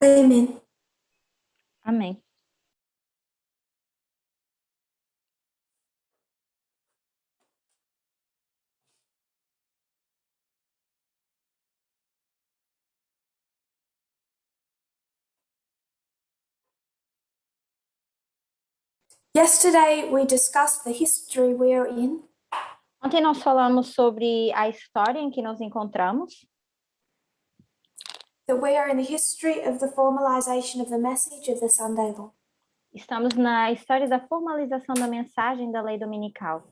Amen. Amém. Yesterday we discussed the history we're in. Ontem nós falamos sobre a história em que nos encontramos, That we are in the history of the formalization of the message of the Sunday law. estamos na história da formalização da mensagem da lei dominical.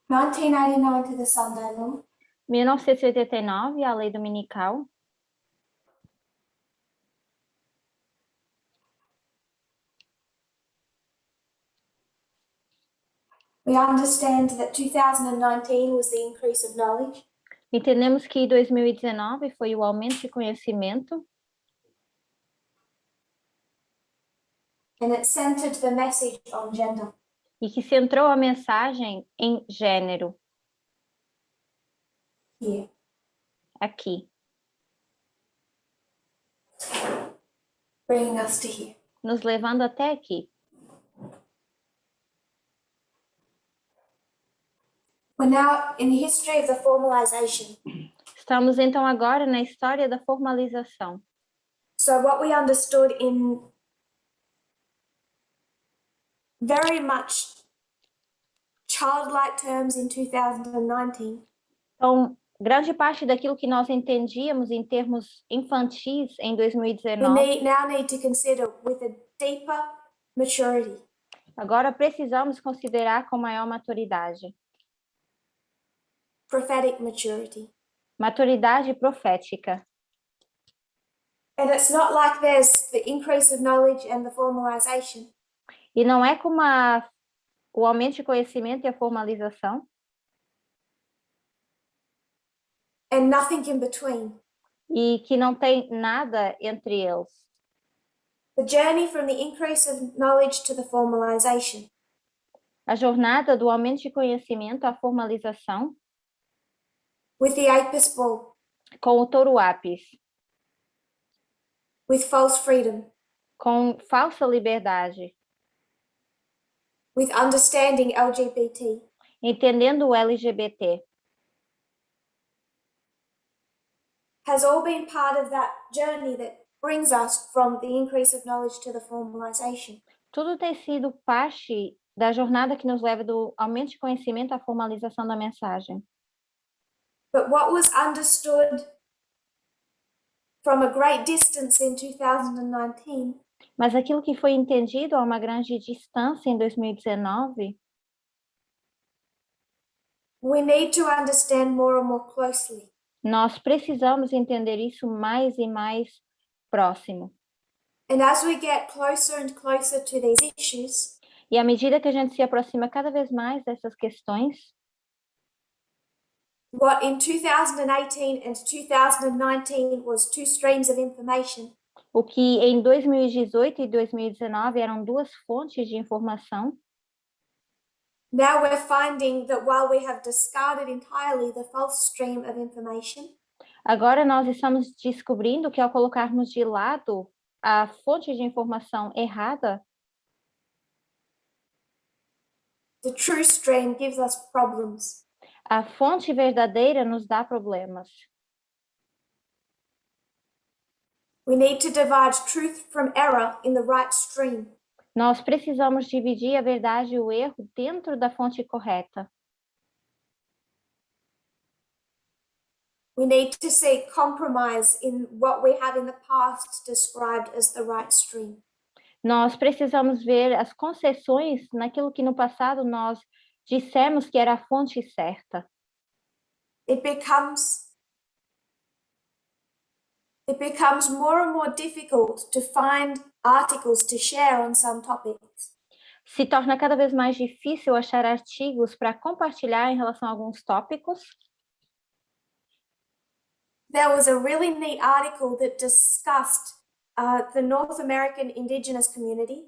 (1989) to the Sunday law. 1989, a lei dominical. We understand that 2019 was the increase of knowledge. Entendemos que 2019 foi o aumento de conhecimento And it centered the message on gender. e que centrou a mensagem em gênero, Here. aqui, Bringing us to here. nos levando até aqui. We're now in the history of the formalization. Estamos então agora na história da formalização. So what we understood in very much childlike terms in 2019. Então, grande parte daquilo que nós entendíamos em termos infantis em 2019, now need to consider with a deeper maturity. agora precisamos considerar com maior maturidade. Prophetic maturity. Maturidade profética. And it's not like there's the increase of knowledge and the formalization. E não é como o aumento de conhecimento e a formalização, And nothing in between. e que não tem nada entre eles. The journey from the increase of knowledge to the formalization. A jornada do aumento de conhecimento à formalização With the Apis bull. com o touro ápis, With false freedom. com falsa liberdade, With understanding LGBT. entendendo o LGBT. Has all been part of that journey that brings us from the increase of knowledge to the formalization. Tudo tem sido parte da jornada que nos leva do aumento de conhecimento à formalização da mensagem. But what was understood from a great distance in 2019 Mas aquilo que foi entendido a uma grande distância em 2019, we need to understand more and more closely. nós precisamos entender isso mais e mais próximo. And as we get closer and closer to these issues, E à medida que a gente se aproxima cada vez mais dessas questões, what in 2018 and 2019 was two streams of information, o que em 2018 e 2019 eram duas fontes de informação, now we're finding that while we have discarded entirely the false stream of information, agora nós estamos descobrindo que ao colocarmos de lado a fonte de informação errada, the true stream gives us problems. a fonte verdadeira nos dá problemas. We need to divide truth from error in the right stream. Nós precisamos dividir a verdade e o erro dentro da fonte correta. We need to seek compromise in what we have in the past described as the right stream. Nós precisamos ver as concessões naquilo que no passado nós dissemos que era a fonte certa. It becomes more and more difficult to find articles to share on some topics. Se torna cada vez mais difícil achar artigos para compartilhar em relação a alguns tópicos. There was a really neat article that discussed the North American indigenous community.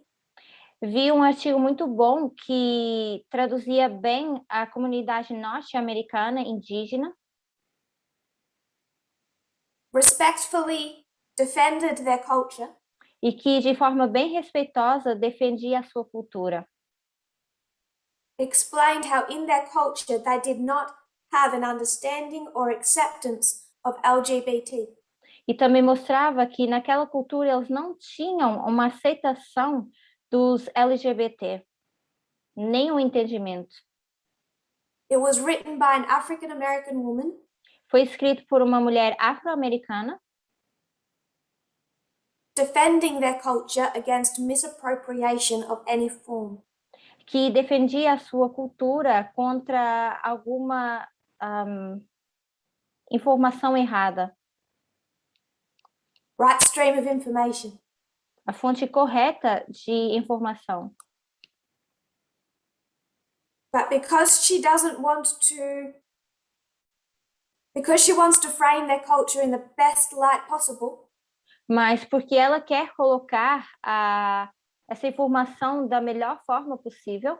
Vi um artigo muito bom que traduzia bem a comunidade norte-americana indígena respectfully defended their culture, e que, de forma bem respeitosa, defendia a sua cultura. explained how in their culture they did not have an understanding or acceptance of LGBT. E também mostrava que naquela cultura eles não tinham uma aceitação dos LGBT, nem um entendimento. It was written by an African American woman Foi escrito por uma mulher afro-americana defending their culture against misappropriation of any form. que defendia a sua cultura contra alguma informação errada. Right stream of information. A fonte correta de informação. But because she wants to frame their culture in the best light possible, Mas porque ela quer colocar essa informação da melhor forma possível,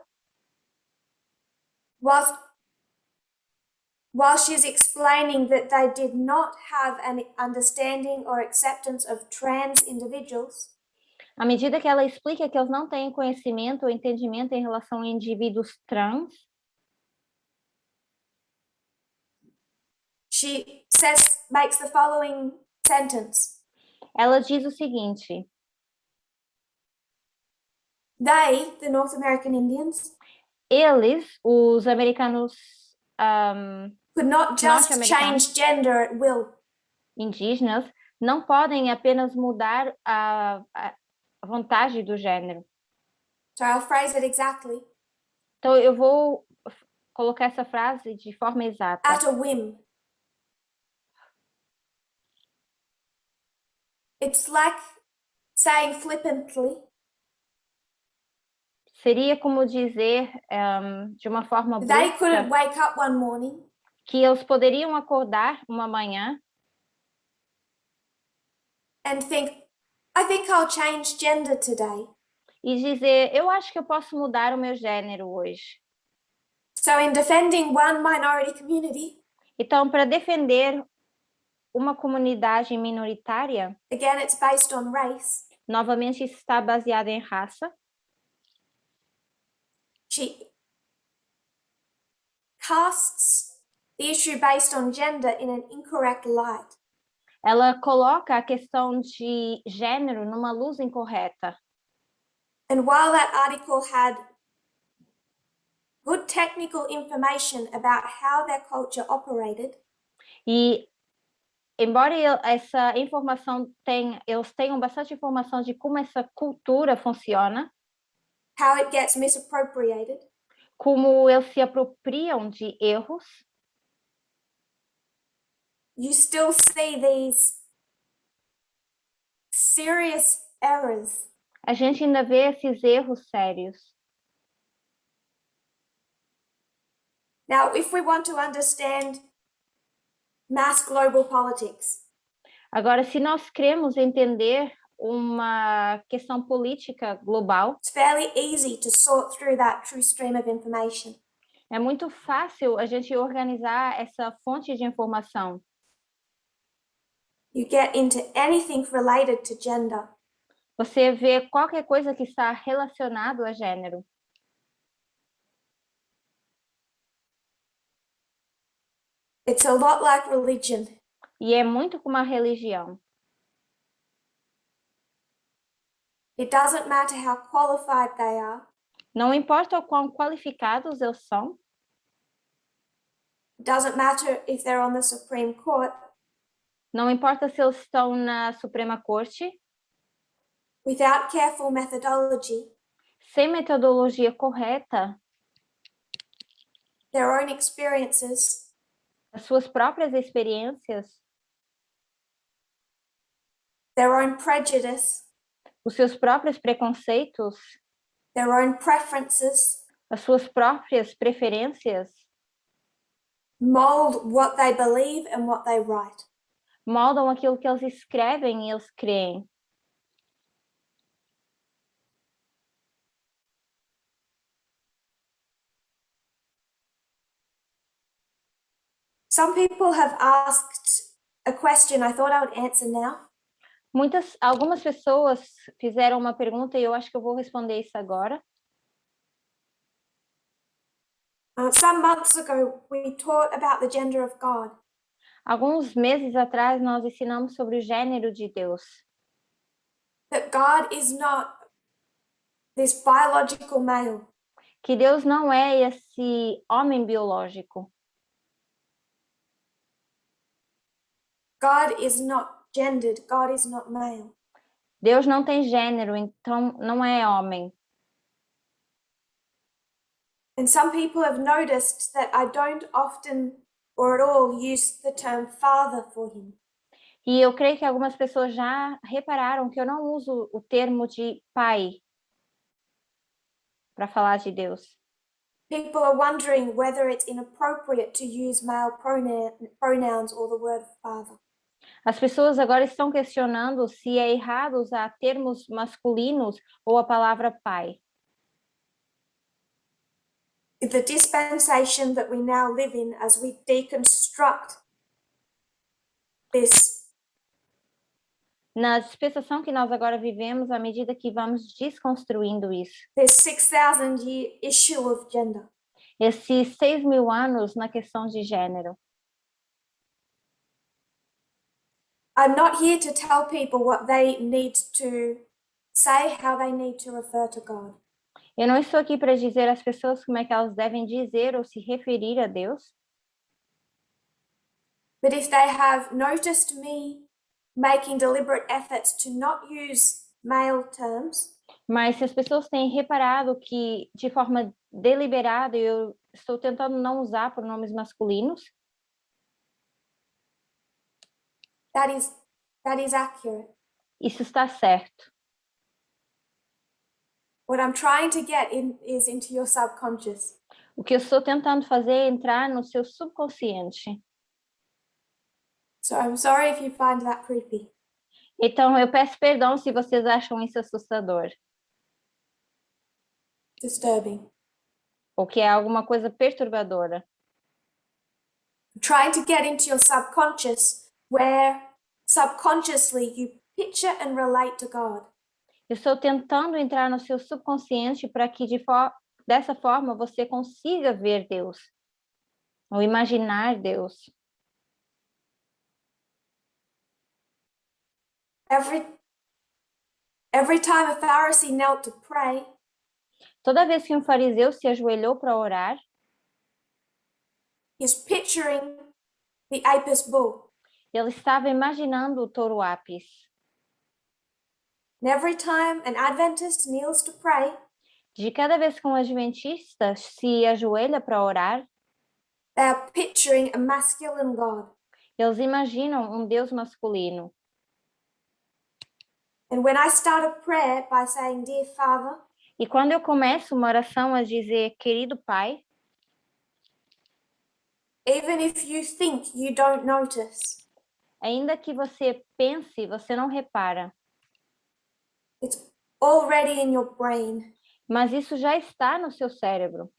while she's explaining that they did not have an understanding or acceptance of trans individuals, à medida que ela explica que eles não têm conhecimento ou entendimento em relação a indivíduos trans, she makes the following sentence. ela diz o seguinte: They, the North American Indians, eles, os americanos could not just norte-americanos, change gender at will. indígenas, não podem apenas mudar a vontade do gênero. So I'll phrase it exactly. Então, eu vou colocar essa frase de forma exata. At a whim. It's like saying flippantly. Seria como dizer, de uma forma They couldn't brusca, wake up one morning que eles poderiam acordar uma manhã and think, I think I'll change gender today. e dizer, eu acho que eu posso mudar o meu gênero hoje. So in defending one minority community, Então, para defender uma comunidade minoritária, again, it's based on race. novamente isso está baseado em raça. She casts the issue based on gender in an incorrect light. Ela coloca a questão de gênero numa luz incorreta. And while that article had good technical information about how their culture operated, E embora essa informação eles tenham bastante informação de como essa cultura funciona, how it gets misappropriated, como eles se apropriam de erros, you still see these serious errors. a gente ainda vê esses erros sérios. Now, if we want to understand mass global politics, Agora, se nós queremos entender uma questão política global, it's fairly easy to sort through that true stream of information. é muito fácil a gente organizar essa fonte de informação. You get into anything related to gender. Você vê qualquer coisa que está relacionado a gênero. It's a lot like religion. E é muito como a religião. It doesn't matter how qualified they are. Não importa o quão qualificados eles são. It doesn't matter if they're on the Supreme Court. Não importa se eles estão na Suprema Corte. Without careful methodology, Sem metodologia correta, their own experiences, as suas próprias experiências, their own prejudice, os seus próprios preconceitos, their own preferences, as suas próprias preferências, mold what they believe and what they write. moldam aquilo que eles escrevem e eles creem. Some people have asked a question I thought I would answer now. Algumas pessoas fizeram uma pergunta e eu acho que eu vou responder isso agora. Some months ago, we taught about the gender of God. Alguns meses atrás, nós ensinamos sobre o gênero de Deus. That God is not this biological male. Que Deus não é esse homem biológico. God is not gendered. God is not male. Deus não tem gênero, então não é homem. And some people have noticed that I don't often or at all use the term father for him. E eu creio que algumas pessoas já repararam que eu não uso o termo de pai para falar de Deus. People are wondering whether it's inappropriate to use male pronouns or the word father. As pessoas agora estão questionando se é errado usar termos masculinos ou a palavra pai. The dispensation that we now live in as we deconstruct this. Na dispensação que nós agora vivemos, à medida que vamos desconstruindo isso. This 6,000 year issue of gender. Esses 6.000 anos na questão de gênero. I'm not here to tell people what they need to say, how they need to refer to God. Eu não estou aqui para dizer às pessoas como é que elas devem dizer ou se referir a Deus. But if they have noticed me making deliberate efforts to not use male terms, mas se as pessoas têm reparado que de forma deliberada eu estou tentando não usar pronomes masculinos, that is accurate. isso está certo. What I'm trying to get is into your subconscious. O que eu estou tentando fazer é entrar no seu subconsciente. So I'm sorry if you find that creepy. Então eu peço perdão se vocês acham isso assustador. Disturbing. Ou que é alguma coisa perturbadora. I'm trying to get into your subconscious where subconsciously you picture and relate to God. Eu estou tentando entrar no seu subconsciente para que dessa forma você consiga ver Deus. Ou imaginar Deus. Every time a Pharisee knelt to pray, toda vez que um fariseu se ajoelhou para orar, he's picturing the Apis bull. ele estava imaginando o touro Apis. And every time an Adventist kneels to pray, de cada vez que um adventista se ajoelha para orar, they are picturing a masculine God. eles imaginam um Deus masculino. And when I start a prayer by saying, "Dear Father," e quando eu começo uma oração a dizer, querido Pai, even if you think you don't notice, ainda que você pense, você não repara. It's already in your brain. Mas isso já está no seu cérebro.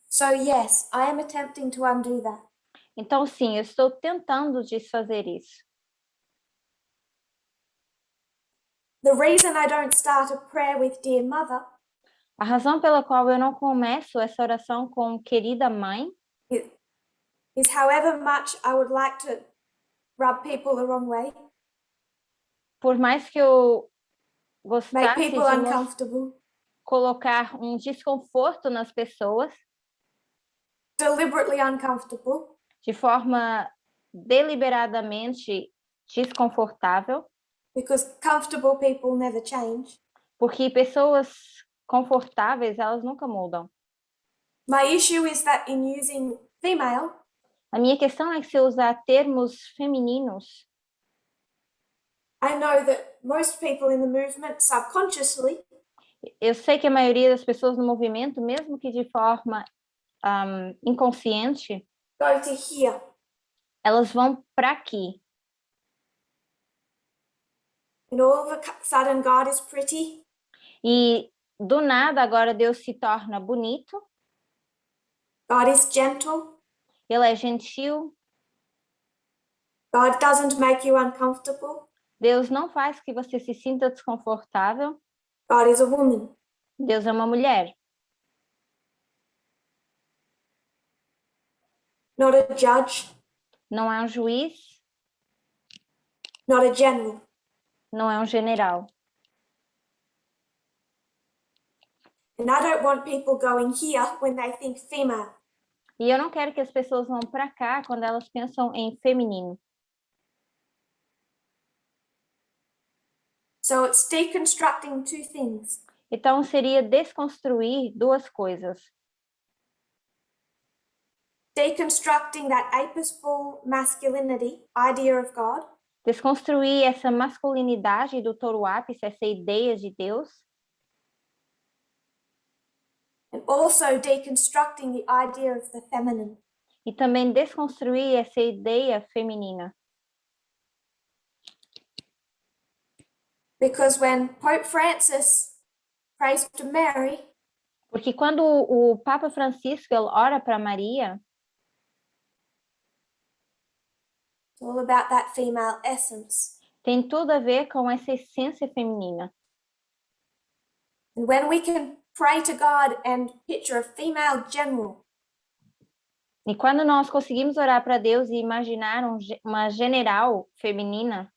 So yes, I am attempting to undo that. Então sim, eu estou tentando desfazer isso. The reason I don't start a prayer with "Dear Mother" A razão pela qual eu não começo essa oração com querida mãe is however much I would like to rub people the wrong way, por mais que eu make gostasse people de uncomfortable, colocar um desconforto nas pessoas, deliberately uncomfortable, de forma deliberadamente desconfortável, because comfortable people never change. porque pessoas confortáveis, elas nunca mudam. My issue is that in using female, A minha questão é que se eu usar termos femininos, I know that most people in the movement subconsciously eu sei que a maioria das pessoas no movimento, mesmo que de forma inconsciente, go to here. elas vão para aqui. And all of a sudden God is pretty. E do nada agora Deus se torna bonito. God is gentle. Ele é gentil. God doesn't make you uncomfortable. Deus não faz que você se sinta desconfortável. God is a woman. Deus é uma mulher. Not a judge, Não é um juiz. not a general. Não é um general. And I don't want people going here when they think female. E eu não quero que as pessoas vão para cá quando elas pensam em feminino. So it's deconstructing two things. Então, seria desconstruir duas coisas. Deconstructing that apostle masculinity idea of God. Desconstruir essa masculinidade do touro ápice, essa ideia de Deus. And also deconstructing the idea of the feminine. E também desconstruir essa ideia feminina. Because when Pope Francis prays to Mary, Porque quando o Papa Francisco ele ora para Maria, it's all about that female essence. tem tudo a ver com essa essência feminina. And when we can pray to God and picture a female general, E quando nós conseguimos orar para Deus e imaginar uma general feminina,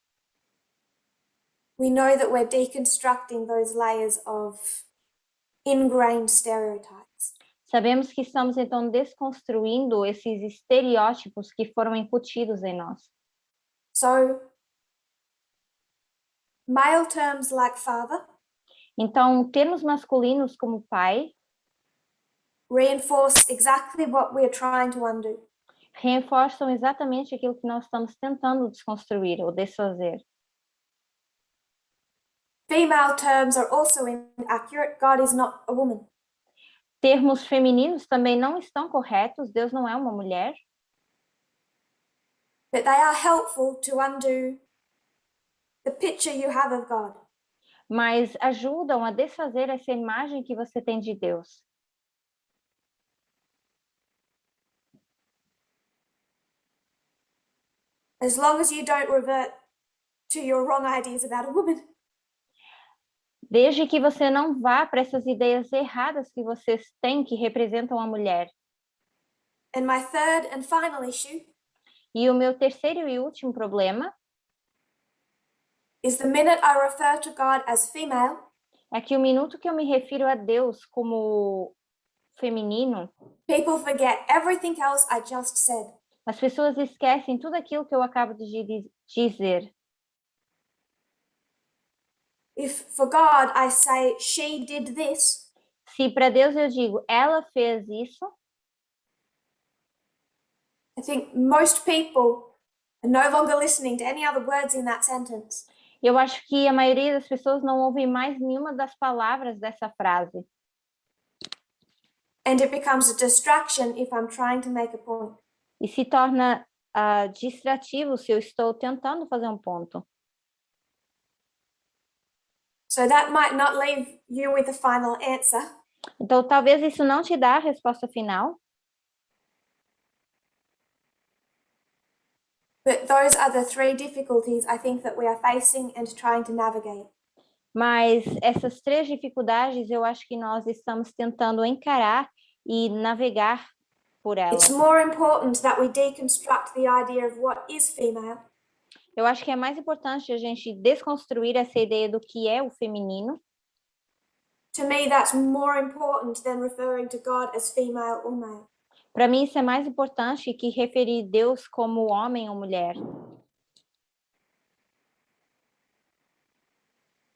we know that we're deconstructing those layers of ingrained stereotypes. sabemos que estamos então desconstruindo esses estereótipos que foram incutidos em nós. So, male terms like father Então, termos masculinos como pai reinforce exactly what we're trying to undo. reforçam exatamente aquilo que nós estamos tentando desconstruir ou desfazer. Female terms are also inaccurate. God is not a woman. Termos femininos também não estão corretos, Deus não é uma mulher, But they are helpful to undo the picture you have of God. mas ajudam a desfazer essa imagem que você tem de Deus. As long as you don't revert to your wrong ideas about a woman. Desde que você não vá para essas ideias erradas que vocês têm que representam a mulher. And my third and final issue E o meu terceiro e último problema is the minute I refer to God as female, é que o minuto que eu me refiro a Deus como feminino, people forget everything else I just said. as pessoas esquecem tudo aquilo que eu acabo de dizer. If for God I say she did this, Se para Deus eu digo, ela fez isso, I think most people are no longer listening to any other words in that sentence. eu acho que a maioria das pessoas não ouve mais nenhuma das palavras dessa frase. And it becomes a distraction if I'm trying to make a point. E se torna distrativo se eu estou tentando fazer um ponto. So that might not leave you with a final answer, Então, talvez isso não te dá a resposta final, but those are the three difficulties I think that we are facing and trying to navigate. mas essas três dificuldades eu acho que nós estamos tentando encarar e navegar por elas. It's more important that we deconstruct the idea of what is female Eu acho que é mais importante a gente desconstruir essa ideia do que é o feminino. To me, that's more important than referring to God as female or male. Para mim, isso é mais importante que referir Deus como homem ou mulher.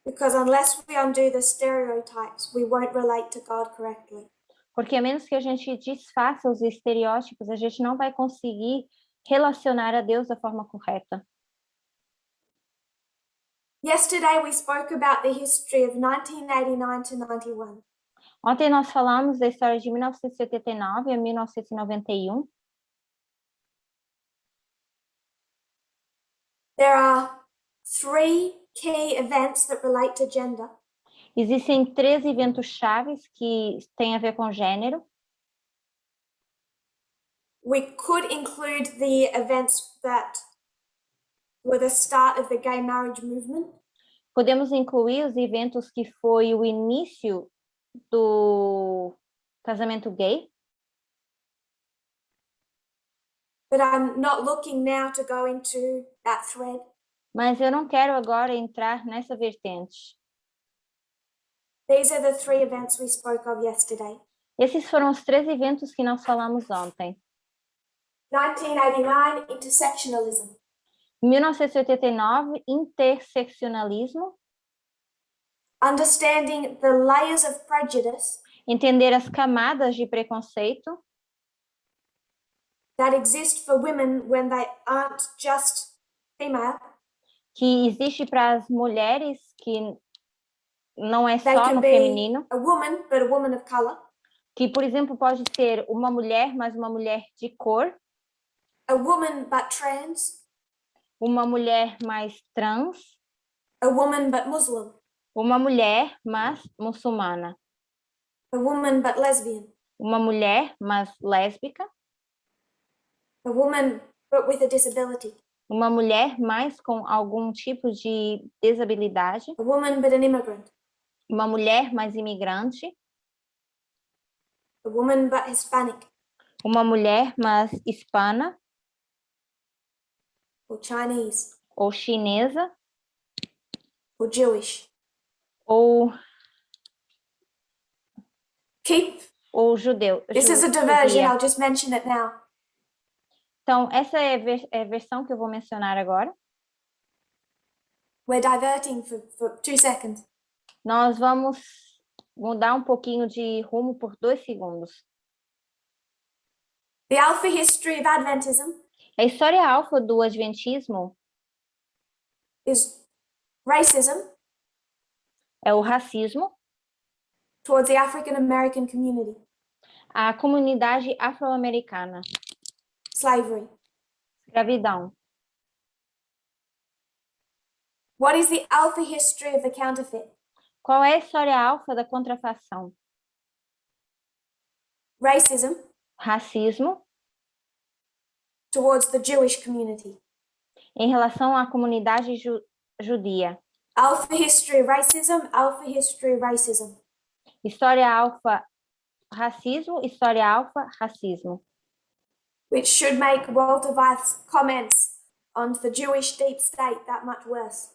Because unless we undo the stereotypes, we won't relate to God correctly. Porque a menos que a gente desfaça os estereótipos, a gente não vai conseguir relacionar a Deus da forma correta. Yesterday, we spoke about the history of 1989 to 91. Ontem nós falamos da história de 1979 a 1991. There are three key events that relate to gender. Existem 3 eventos chaves que têm a ver com gênero. We could include the events that were the start of the gay marriage movement. Podemos incluir os eventos que foi o início do casamento gay, But I'm not looking now to go into that thread. mas eu não quero agora entrar nessa vertente. These are the 3 events we spoke of yesterday. Esses foram os 3 eventos que nós falamos ontem. 1989, intersectionalism. 1989, interseccionalismo, Understanding the layers of prejudice entender as camadas de preconceito that exist for women when they aren't just female. que existe para as mulheres, que não é They só can no be feminino, a woman, but a woman of color. que, por exemplo, pode ser uma mulher, mas uma mulher de cor, A woman, but trans. uma mulher mais trans, A woman, but Muslim. uma mulher, mas muçulmana, A woman, but lesbian. uma mulher, mas lésbica, A woman, but with a disability. uma mulher, mas com algum tipo de desabilidade, A woman, but an immigrant. uma mulher, mais imigrante, A woman, but Hispanic. uma mulher, mas hispana Or Chinese. ou chinesa Or Jewish. ou Keep. judeu. This is a judia. diversion. I'll just mention it now. Então, essa é a versão que eu vou mencionar agora. We're diverting for 2 seconds. Nós vamos mudar um pouquinho de rumo por 2 segundos. The Alpha history of Adventism A história alfa do Adventismo is racism é o racismo, towards the African American community, a comunidade afro-americana, slavery. escravidão. What is the Alpha history of the counterfeit? Qual é a história alfa da contrafação? Racism Racismo towards the Jewish community. em relação à comunidade judia. Alpha history racism, Alpha history racism. História alfa, racismo, história alfa, racismo. Which should make Walter Weiss comments on the Jewish deep state that much worse.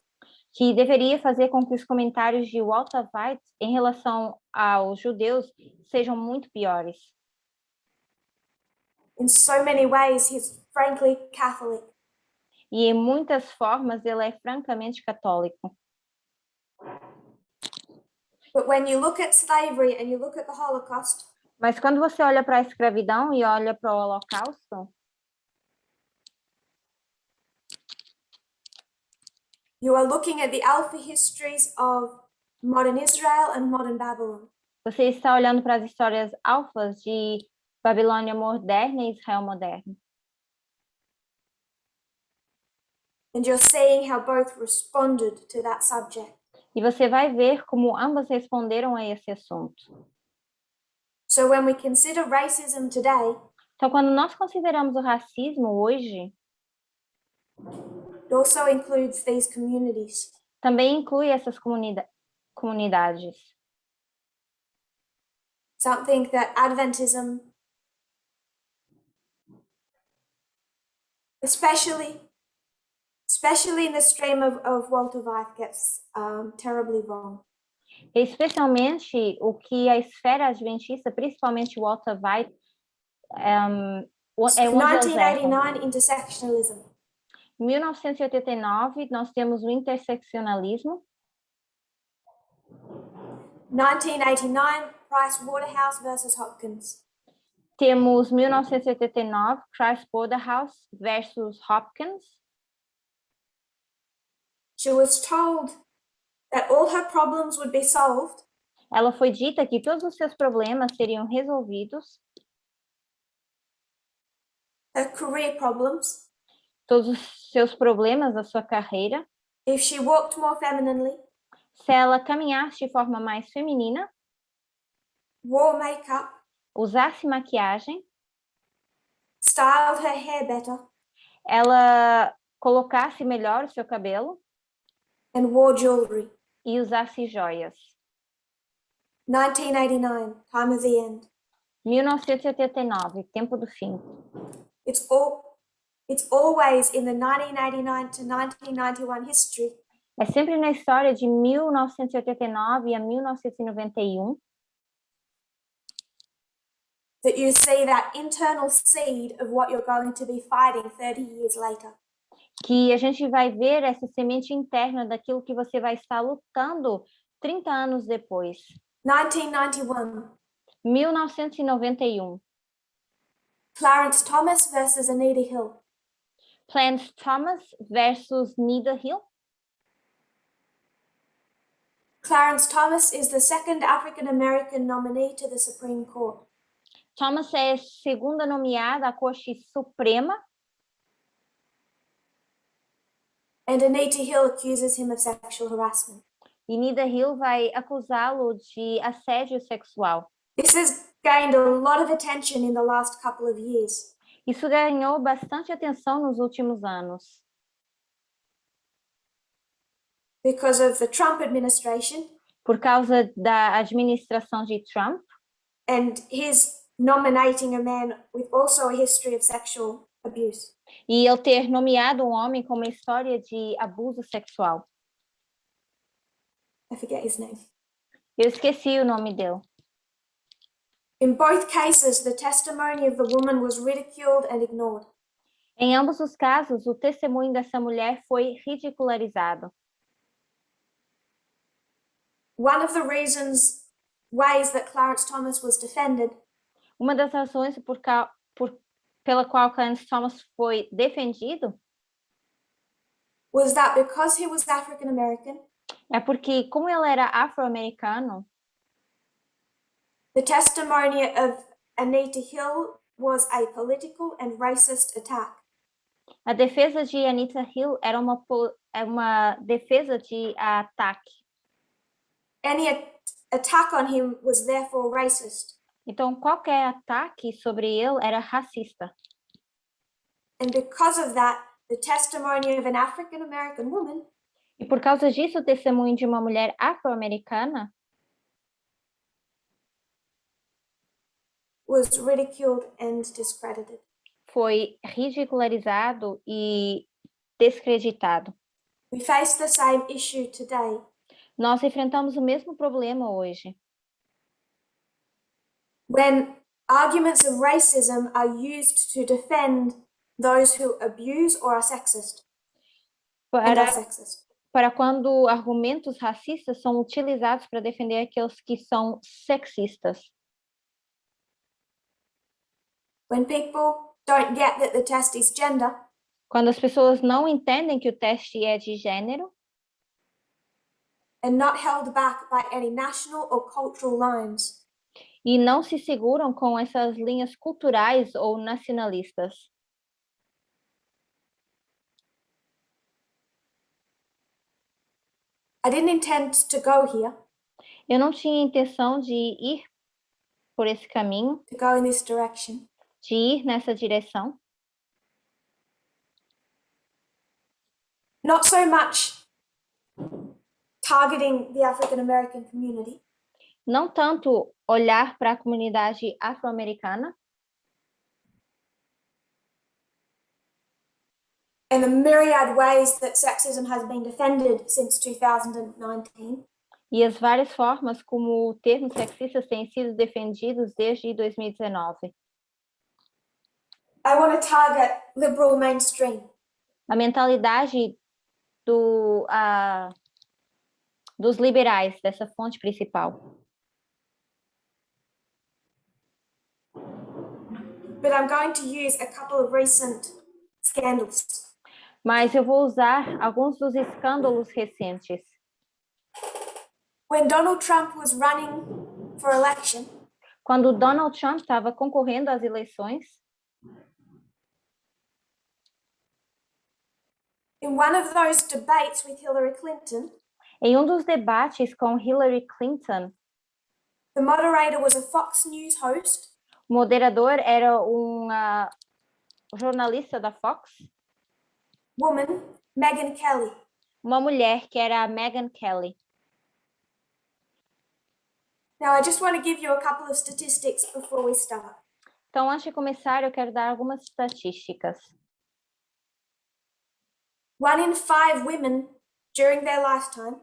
Que deveria fazer com que os comentários de Walter Weiss em relação aos judeus sejam muito piores. In so many ways, he's frankly Catholic. E em muitas formas ele é francamente católico. But when you look at slavery and you look at the Holocaust, Mas quando você olha para a escravidão e olha para o Holocausto, you are looking at the Alpha histories of modern Israel and modern Babylon. você está olhando para as histórias alfas de Babilônia moderna e Israel moderno. And you're seeing how both responded to that subject. E você vai ver como ambas responderam a esse assunto. So when we consider racism today, Então, quando nós consideramos o racismo hoje, it also includes these communities. também inclui essas comunidades. Something that Adventism, especially in the stream of Walter Weiss, gets terribly wrong. Especialmente o que a esfera adventista, principalmente Walter Weiss, é onde eles erram. 1989, intersectionalism. Em 1989, nós temos o interseccionalismo. 1989, Price Waterhouse versus Hopkins. Temos 1989, Price Waterhouse versus Hopkins. She was told that all her problems would be solved Ela foi dita que todos os seus problemas seriam resolvidos, her career problems, todos os seus problemas da sua carreira, if she walked more femininely, se ela caminhasse de forma mais feminina, wore makeup, usasse maquiagem, styled her hair better, ela colocasse melhor o seu cabelo and wore jewelry. e usasse joias. 1989, time of the end. 1989, tempo do fim. It's always in the 1989 to 1991 history É sempre na história de 1989 a 1991 that you see that internal seed of what you're going to be fighting 30 years later. que a gente vai ver essa semente interna daquilo que você vai estar lutando 30 anos depois. 1991, 1991. Clarence Thomas versus Anita Hill. Clarence Thomas versus Nita Hill. Clarence Thomas is the second African American nominee to the Supreme Court. Thomas é a segunda nomeada à Corte Suprema And Anita Hill accuses him of sexual harassment. e Nita Hill vai acusá-lo de assédio sexual. This has gained a lot of attention in the last couple of years Isso ganhou bastante atenção nos últimos anos, because of the Trump administration por causa da administração de Trump and his nominating a man with also a history of sexual abuse. e ele ter nomeado um homem com uma história de abuso sexual. I forget his name. Eu esqueci o nome dele. In both cases, the testimony of the woman was ridiculed and ignored. Em ambos os casos, o testemunho dessa mulher foi ridicularizado. One of the ways that Clarence Thomas was defended Uma das razões pela qual Clarence Thomas foi defendido was that because he was African American, é porque, como ele era afro-americano, the testimony of Anita Hill was a political and racist attack. a defesa de Anita Hill era uma defesa de ataque. Any attack on him was therefore racist. Então, qualquer ataque sobre ele era racista. And because of that, the testimony of an African American woman E por causa disso, o testemunho de uma mulher afro-americana was ridiculed and discredited. foi ridicularizado e descreditado. We face the same issue today. Nós enfrentamos o mesmo problema hoje. When arguments of racism are used to defend those who abuse or are sexist. Para quando argumentos racistas são utilizados para defender aqueles que são sexistas. When people don't get that the test is gender, quando as pessoas não entendem que o teste é de gênero and not held back by any national or cultural lines, e não se seguram com essas linhas culturais ou nacionalistas. I didn't intend to go here. Eu não tinha intenção de ir por esse caminho, to go in this direction. De ir nessa direção. Not so much targeting the African American community. Não tanto olhar para a comunidade afro-americana. And the myriad ways that sexism has been defended since 2019. E as várias formas como termos sexistas têm sido defendidos desde 2019. I want to target liberal mainstream. A mentalidade dos liberais, dessa fonte principal. But I'm going to use a couple of recent scandals. Mas eu vou usar alguns dos escândalos recentes. When Donald Trump was running for election, quando Donald Trump estava concorrendo às eleições, in one of those debates with Hillary Clinton, em um dos debates com Hillary Clinton, the moderator was a Fox News host. O moderador era jornalista da Fox, woman, Megyn Kelly. uma mulher que era a Megyn Kelly. Now, I just want to give you a couple of statistics before we start. Então, antes de começar, eu quero dar algumas estatísticas. 1 in 5 women during their lifetime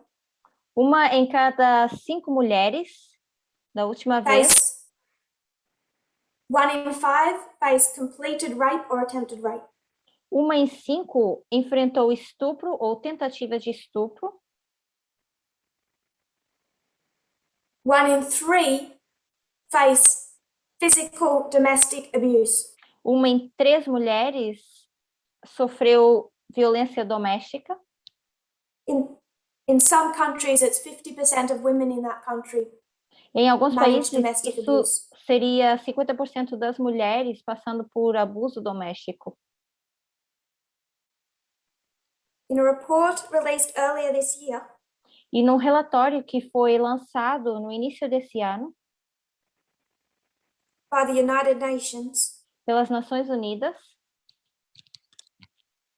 Uma em cada 5 mulheres, da última vez, face 1 in 5 face completed rape or attempted rape. uma em 5 enfrentou estupro ou tentativa de estupro. 1 in 3 face physical domestic abuse. Uma em 3 mulheres sofreu violência doméstica. In some countries, it's 50% of women in that country Em alguns manage países, domestic isso abuse. seria 50% das mulheres passando por abuso doméstico. In a report released earlier this year, E num relatório que foi lançado no início desse ano by the United Nations, pelas Nações Unidas,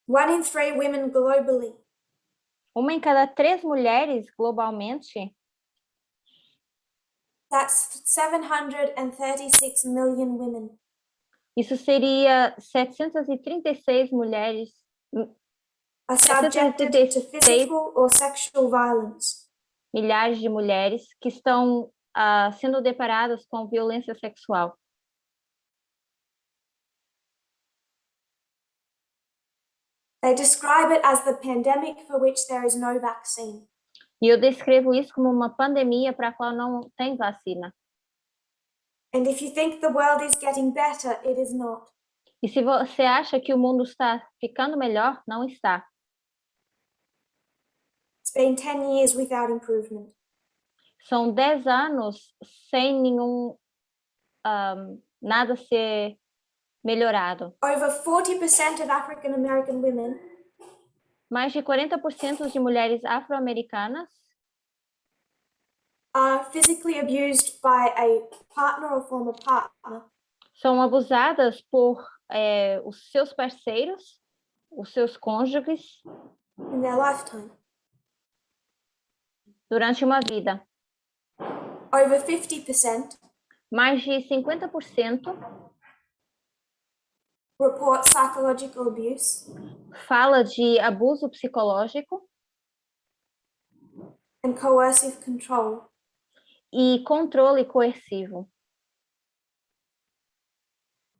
1 in 3 women globally uma em cada 3 mulheres globalmente, that's 736 million women, isso seria 736 mulheres, are subjected to 736 physical or sexual violence. milhares de mulheres que estão sendo deparadas com violência sexual. They describe it as the pandemic for which there is no vaccine. E eu descrevo isso como uma pandemia para a qual não tem vacina. And if you think the world is getting better, it is not. E se você acha que o mundo está ficando melhor, não está. It's been 10 years without improvement. São 10 anos sem nada ser melhorado. Over 40% of African American women Mais de 40% de mulheres afro-americanas are physically abused by a partner or former partner são abusadas por os seus parceiros, os seus cônjuges, in their lifetime. durante uma vida. Over 50% Mais de 50% report psychological abuse fala de abuso psicológico and coercive control. e controle coercivo.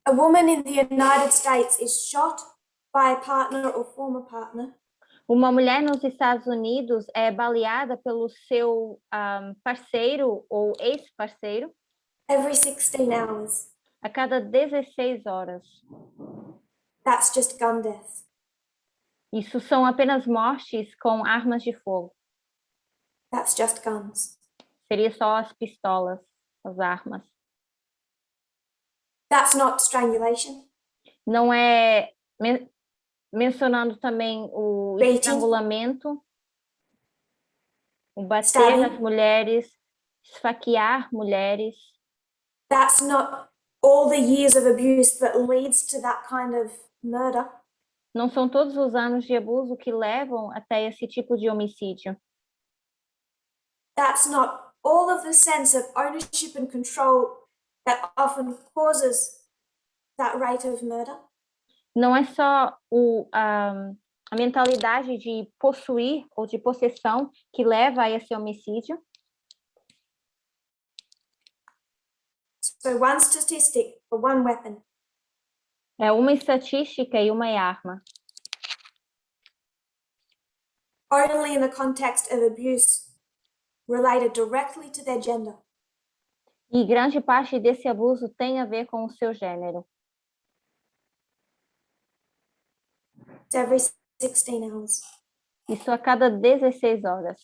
A woman in the United States is shot by a partner or former partner Uma mulher nos Estados Unidos é baleada pelo seu parceiro ou ex-parceiro every 16 hours. a cada 16 horas. That's just gun death. Isso são apenas mortes com armas de fogo. That's just guns. Seria só as pistolas, as armas. That's not strangulation. Não é mencionando também o Beating. estrangulamento, o bater Stabbing. nas mulheres, esfaquear mulheres. That's not all the years of abuse that leads to that kind of murder. Não são todos os anos de abuso que levam até esse tipo de homicídio. That's not all of the sense of ownership and control that often causes that rate of murder. Não é só a mentalidade de possuir ou de possessão que leva a esse homicídio. So one statistic for one weapon. É uma estatística e uma arma. Only in the context of abuse related directly to their gender. E grande parte desse abuso tem a ver com o seu gênero. It's every 16 hours. Isso a cada 16 horas.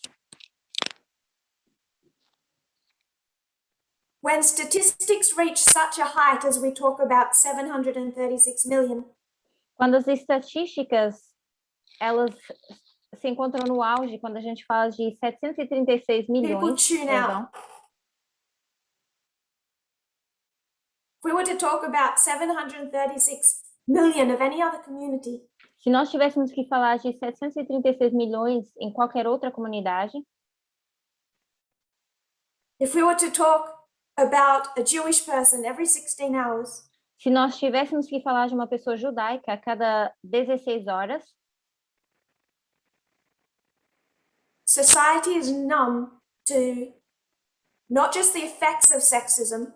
When statistics reach such a height as we talk about 736 million, Quando as estatísticas elas se encontram no auge, quando a gente fala de 736 milhões, tune perdão, out. if we were to talk about 736 million of any other community, Se nós tivéssemos que falar de 736 milhões em qualquer outra comunidade, if we were to talk about a Jewish person every 16 hours, se nós tivéssemos que falar de uma pessoa judaica a cada 16 horas, society is numb to not just the effects of sexism,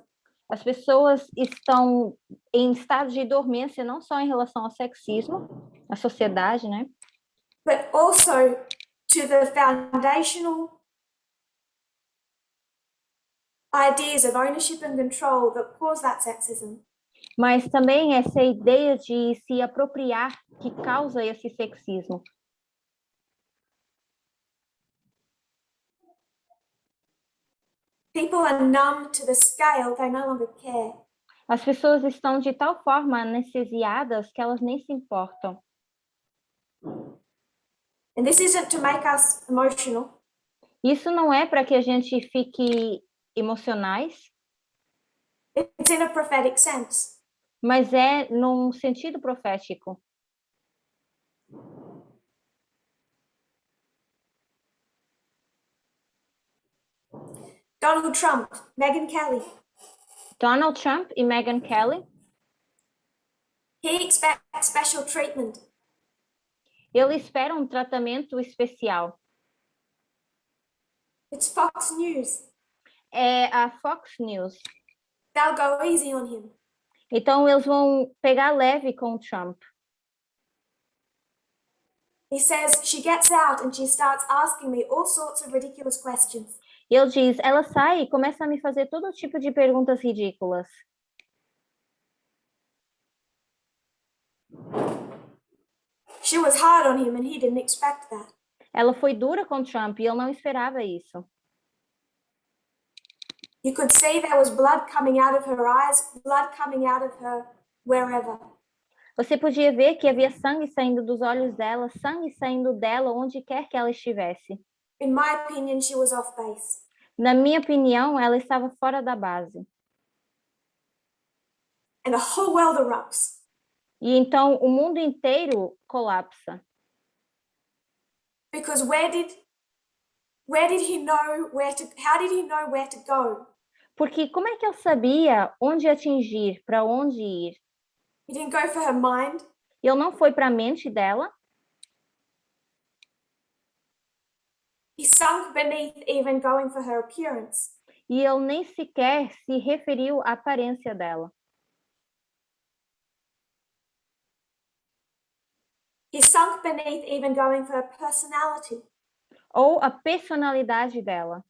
as pessoas estão em estado de dormência não só em relação ao sexismo, a sociedade, né? but also to the foundational ideas of ownership and control that cause that sexism. Mas também essa ideia de se apropriar que causa esse sexismo. People are numb to the scale, they no longer care. As pessoas estão de tal forma anestesiadas que elas nem se importam. And this isn't to make us emotional. Isso não é para que a gente fique emocionais, It's in a prophetic sense. mas é num sentido profético. Donald Trump, Megyn Kelly, Donald Trump e Megyn Kelly, he expects special treatment. ele espera um tratamento especial. It's Fox News. É a Fox News. They'll go easy on him. Então eles vão pegar leve com o Trump. He says she gets out and she starts asking me all sorts of ridiculous questions. E ele diz, ela sai e começa a me fazer todo tipo de perguntas ridículas. She was hard on him and he didn't expect that. Ela foi dura com o Trump e ele não esperava isso. You could see there was blood coming out of her eyes, blood coming out of her wherever. Você podia ver que havia sangue saindo dos olhos dela, sangue saindo dela onde quer que ela estivesse. In my opinion, she was off base. Na minha opinião, ela estava fora da base. And the whole world erupts. E então o mundo inteiro colapsa. Because how did he know where to go? Porque como é que ele sabia onde atingir, para onde ir? He didn't go for her mind. Ele não foi para a mente dela. He sunk beneath even going for her appearance. E ele nem sequer se referiu à aparência dela. He sunk beneath even going for her personality. Ou a personalidade dela.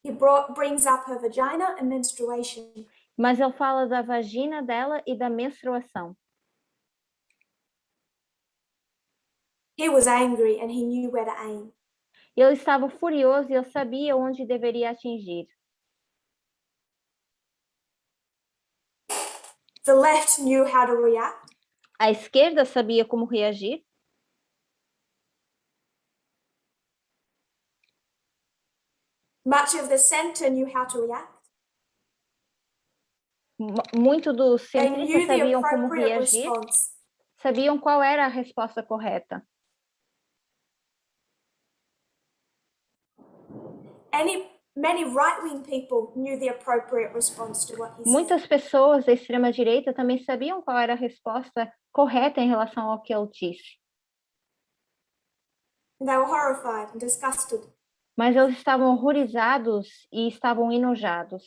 He brings up her vagina and menstruation. Mas ele fala da vagina dela e da menstruação. He was angry and he knew where to aim. Ele estava furioso e ele sabia onde deveria atingir. The left knew how to react. A esquerda sabia como reagir. Much of the center knew how to react. Muito dos They knew centristas the sabiam como appropriate reagir, response. sabiam qual era a resposta correta. Many right-wing people knew the appropriate response to what he said. Muitas pessoas da extrema-direita também sabiam qual era a resposta correta em relação ao que ele disse. And they were horrified and disgusted. Mas eles estavam horrorizados e estavam enojados.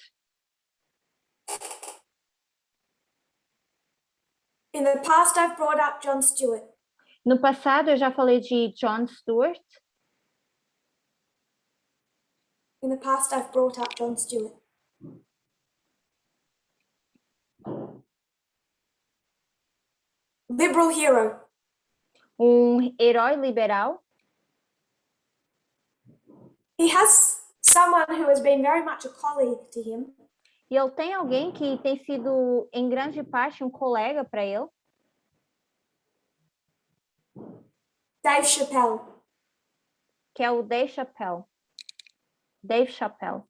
In the past, I've brought up Jon Stewart. No passado, eu já falei de Jon Stewart. In the past, I've brought up Jon Stewart. Liberal hero. Herói liberal. He has someone who has been very much a colleague to him. E ele tem alguém que tem sido, em grande parte, um colega para ele. Dave Chappelle. Que é o Dave Chappelle. Dave Chappelle.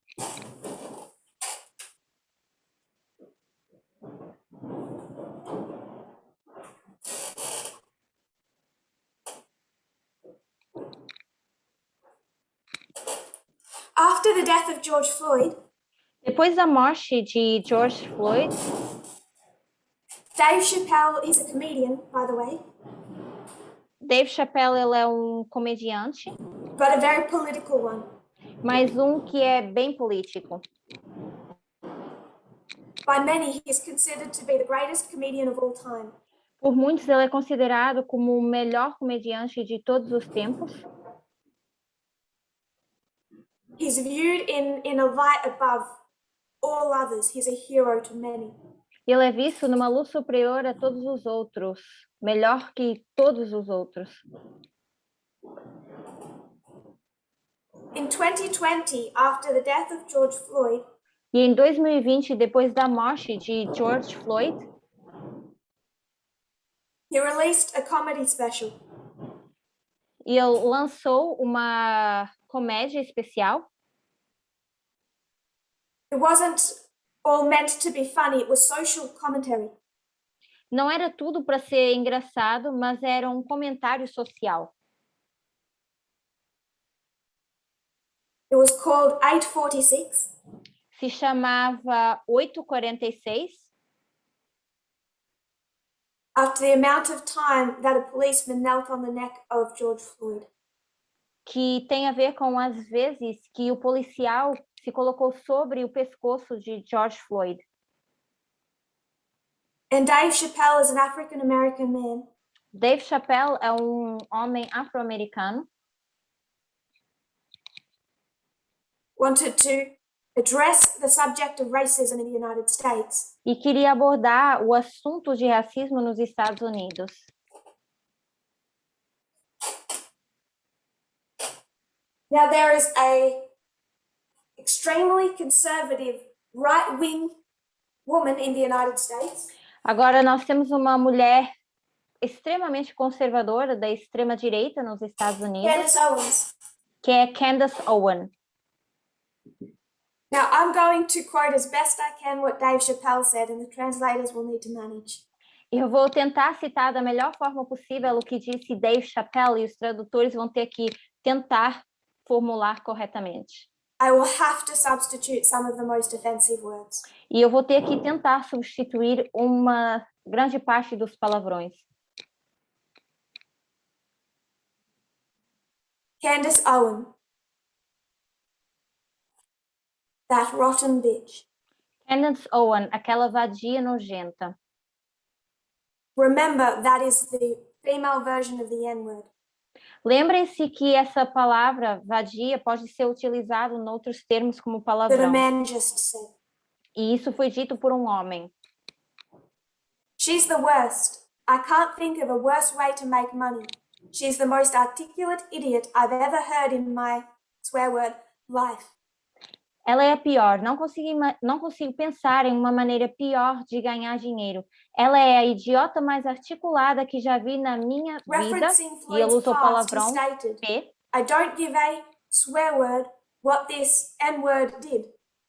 After the death of George Floyd, Depois da morte de George Floyd, Dave Chappelle, he's a comedian, by the way, Dave Chappelle ele é um comediante, but a very political one. mas um que é bem político. By many, he is considered to be the greatest comedian of all time. Por muitos, ele é considerado como o melhor comediante de todos os tempos. He's viewed in a light above all others. He's a hero to many. Ele é visto numa luz superior a todos os outros, melhor que todos os outros. In 2020, after the death of George Floyd, E em 2020, depois da morte de George Floyd, he released a comedy special. ele lançou uma comédia especial. It wasn't all meant to be funny, it was social commentary. Não era tudo para ser engraçado, mas era um comentário social. It was called 846. Se chamava 846, After the amount of time that a policeman knelt on the neck of George Floyd. que tem a ver com as vezes que o policial se colocou sobre o pescoço de George Floyd. And Dave Chappelle is an African American man. Dave Chappelle é um homem afro-americano. Wanted to address the subject of racism in the United States. E queria abordar o assunto de racismo nos Estados Unidos. Now there is a extremely conservative right-wing woman in the United States. Agora nós temos uma mulher extremamente conservadora da extrema-direita nos Estados Unidos, Candace Owens. que é Candace Owen. Now I'm going to quote as best I can what Dave Chappelle said, and the translators will need to manage. Eu vou tentar citar da melhor forma possível o que disse Dave Chappelle e os tradutores vão ter que tentar formular corretamente. I will have to substitute some of the most offensive words. E eu vou ter que tentar substituir uma grande parte dos palavrões. Candace Owen. That rotten bitch. Candace Owen, aquela vadia nojenta. Remember, that is the female version of the N-word. Lembrem-se que essa palavra vadia pode ser utilizada em outros termos como That a palavrão. man just said. E isso foi dito por um homem. She's the worst. I can't think of a worse way to make money. She's the most articulate idiot I've ever heard in my swear word life. Ela é a pior. Não consigo pensar em uma maneira pior de ganhar dinheiro. Ela é a idiota mais articulada que já vi na minha vida. Referencing E ele Floyd's usou past, he palavrão stated, P. I don't give a swear word what this N-word did,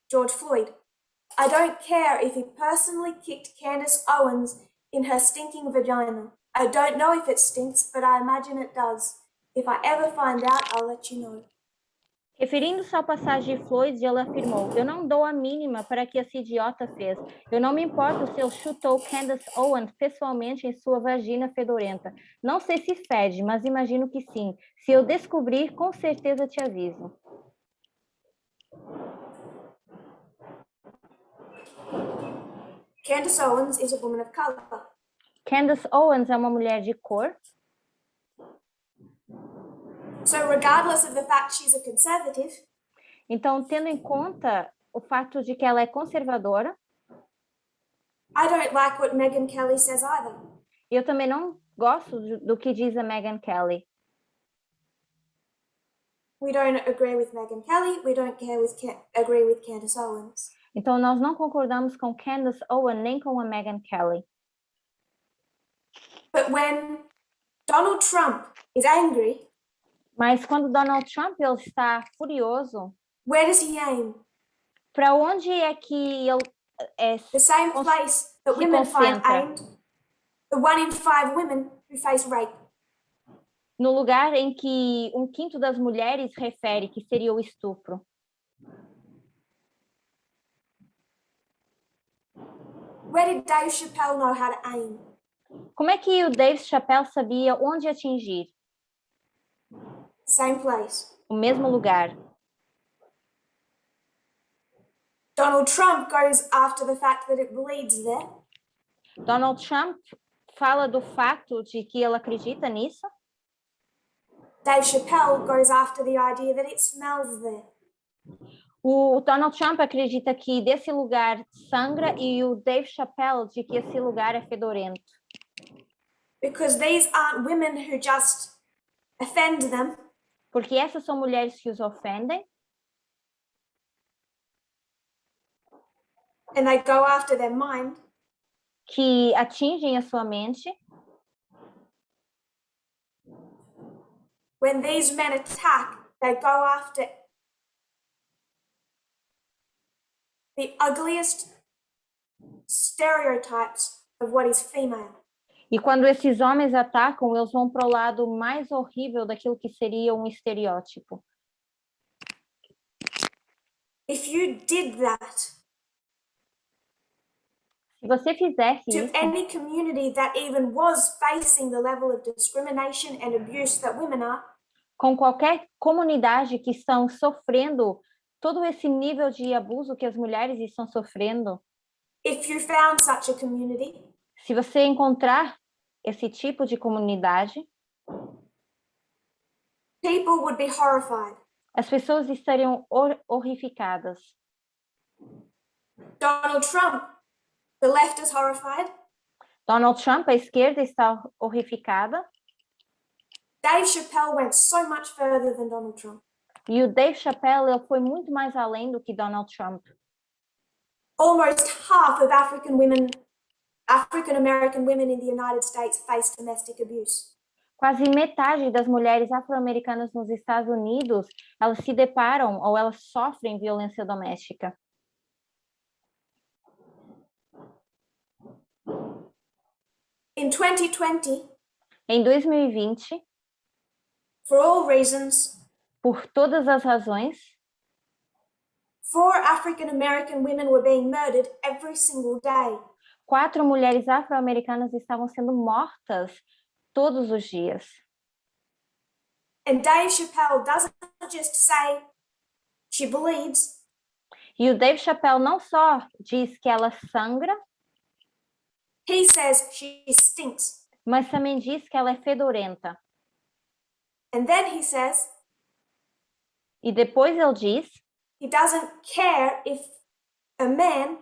George Floyd. I don't care if he personally kicked Candace Owens in her stinking vagina. I don't know if it stinks, but I imagine it does. If I ever find out, I'll let you know. Referindo-se ao passagem de Floyd, ela afirmou: eu não dou a mínima para que esse idiota fez. Eu não me importo se ele chutou Candace Owens pessoalmente em sua vagina fedorenta. Não sei se fede, mas imagino que sim. Se eu descobrir, com certeza te aviso. Candace Owens is a woman of color. Candace Owens é uma mulher de cor. So regardless of the fact she's a conservative, Então, tendo em conta o fato de que ela é conservadora, I don't like what Megyn Kelly says either. eu também não gosto do que diz a Megyn Kelly. We don't agree with Megyn Kelly. We don't agree with Candace Owens. Então, nós não concordamos com Candace Owen nem com a Megyn Kelly. But when Donald Trump is angry, Mas quando Donald Trump ele está furioso, where does he aim? para onde é que ele The same place that se women find concentra? aimed. The 1 in 5 women who face rape. No lugar em que 1/5 das mulheres refere que seria o estupro. Where did Dave Chappelle know how to aim? Como é que o Dave Chappelle sabia onde atingir? Same place. O mesmo lugar. Donald Trump goes after the fact that it bleeds there. Donald Trump fala do fato de que ele acredita nisso. Dave Chappelle goes after the idea that it smells there. O Donald Trump acredita que desse lugar sangra e o Dave Chappelle de que esse lugar é fedorento. Because these aren't women who just offend them. Porque essas são mulheres que os ofendem. And they go after their mind. Que atingem a sua mente. When these men attack, they go after the ugliest stereotypes of what is female. E quando esses homens atacam, eles vão para o lado mais horrível daquilo que seria um estereótipo. If you did that Se você fizesse to isso any community that even was facing the level of discrimination and abuse that women are, com qualquer comunidade que estão sofrendo todo esse nível de abuso que as mulheres estão sofrendo, if you found such a community, se você encontrar esse tipo de comunidade, people would be horrified. as pessoas estariam horrificadas. Donald Trump, the left is horrified. Donald Trump, a esquerda, está horrificada. Dave Chappelle went so much further than Donald Trump. E o Dave Chappelle ele foi muito mais além do que Donald Trump. Almost half of African American women in the United States face domestic abuse. Quase metade das mulheres afro-americanas nos Estados Unidos, elas se deparam ou elas sofrem violência doméstica. In 2020, Em 2020, for all reasons, por todas as razões, 4 African American women were being murdered every single day. 4 mulheres afro-americanas estavam sendo mortas todos os dias. And Dave Chappelle doesn't just say she bleeds. E o Dave Chappelle não só diz que ela sangra, He says she stinks. mas também diz que ela é fedorenta. And then he says E depois ele diz he doesn't care if a man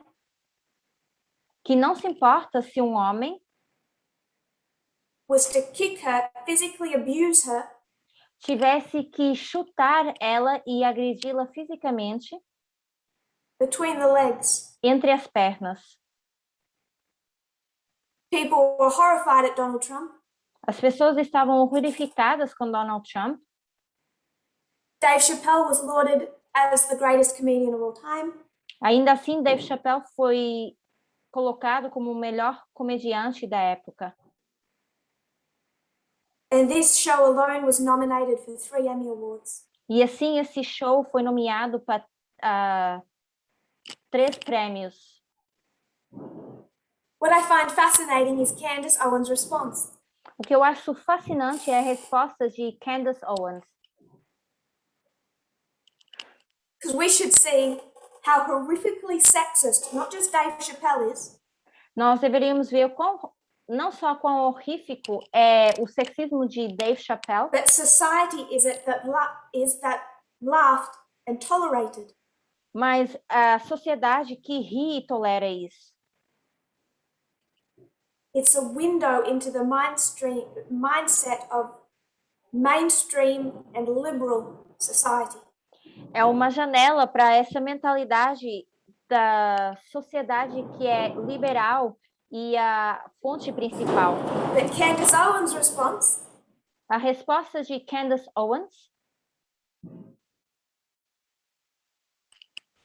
que não se importa se um homem was to kick her, physically abuse her, tivesse que chutar ela e agredi-la fisicamente between the legs. entre as pernas. People were horrified at Donald Trump. As pessoas estavam horrificadas com Donald Trump. Dave Chappelle was lauded as the greatest comedian of all time. Ainda assim, Dave Chappelle foi colocado como o melhor comediante da época. And this show alone was nominated for 3 Emmy Awards. E assim, esse show foi nomeado para 3 prêmios. What I find fascinating is Candace Owens' response. O que eu acho fascinante é a resposta de Candace Owens. Because we should see how horrifically sexist not just Dave Chappelle is, Nós deveríamos ver não só quão horrífico é o sexismo de Dave Chappelle, but society is that laughed and tolerated. mas a sociedade que ri e tolera isso. It's a window into the mindset of mainstream and liberal society. É uma janela para essa mentalidade da sociedade que é liberal e a fonte principal. But Candace Owens' response, A resposta de Candace Owens: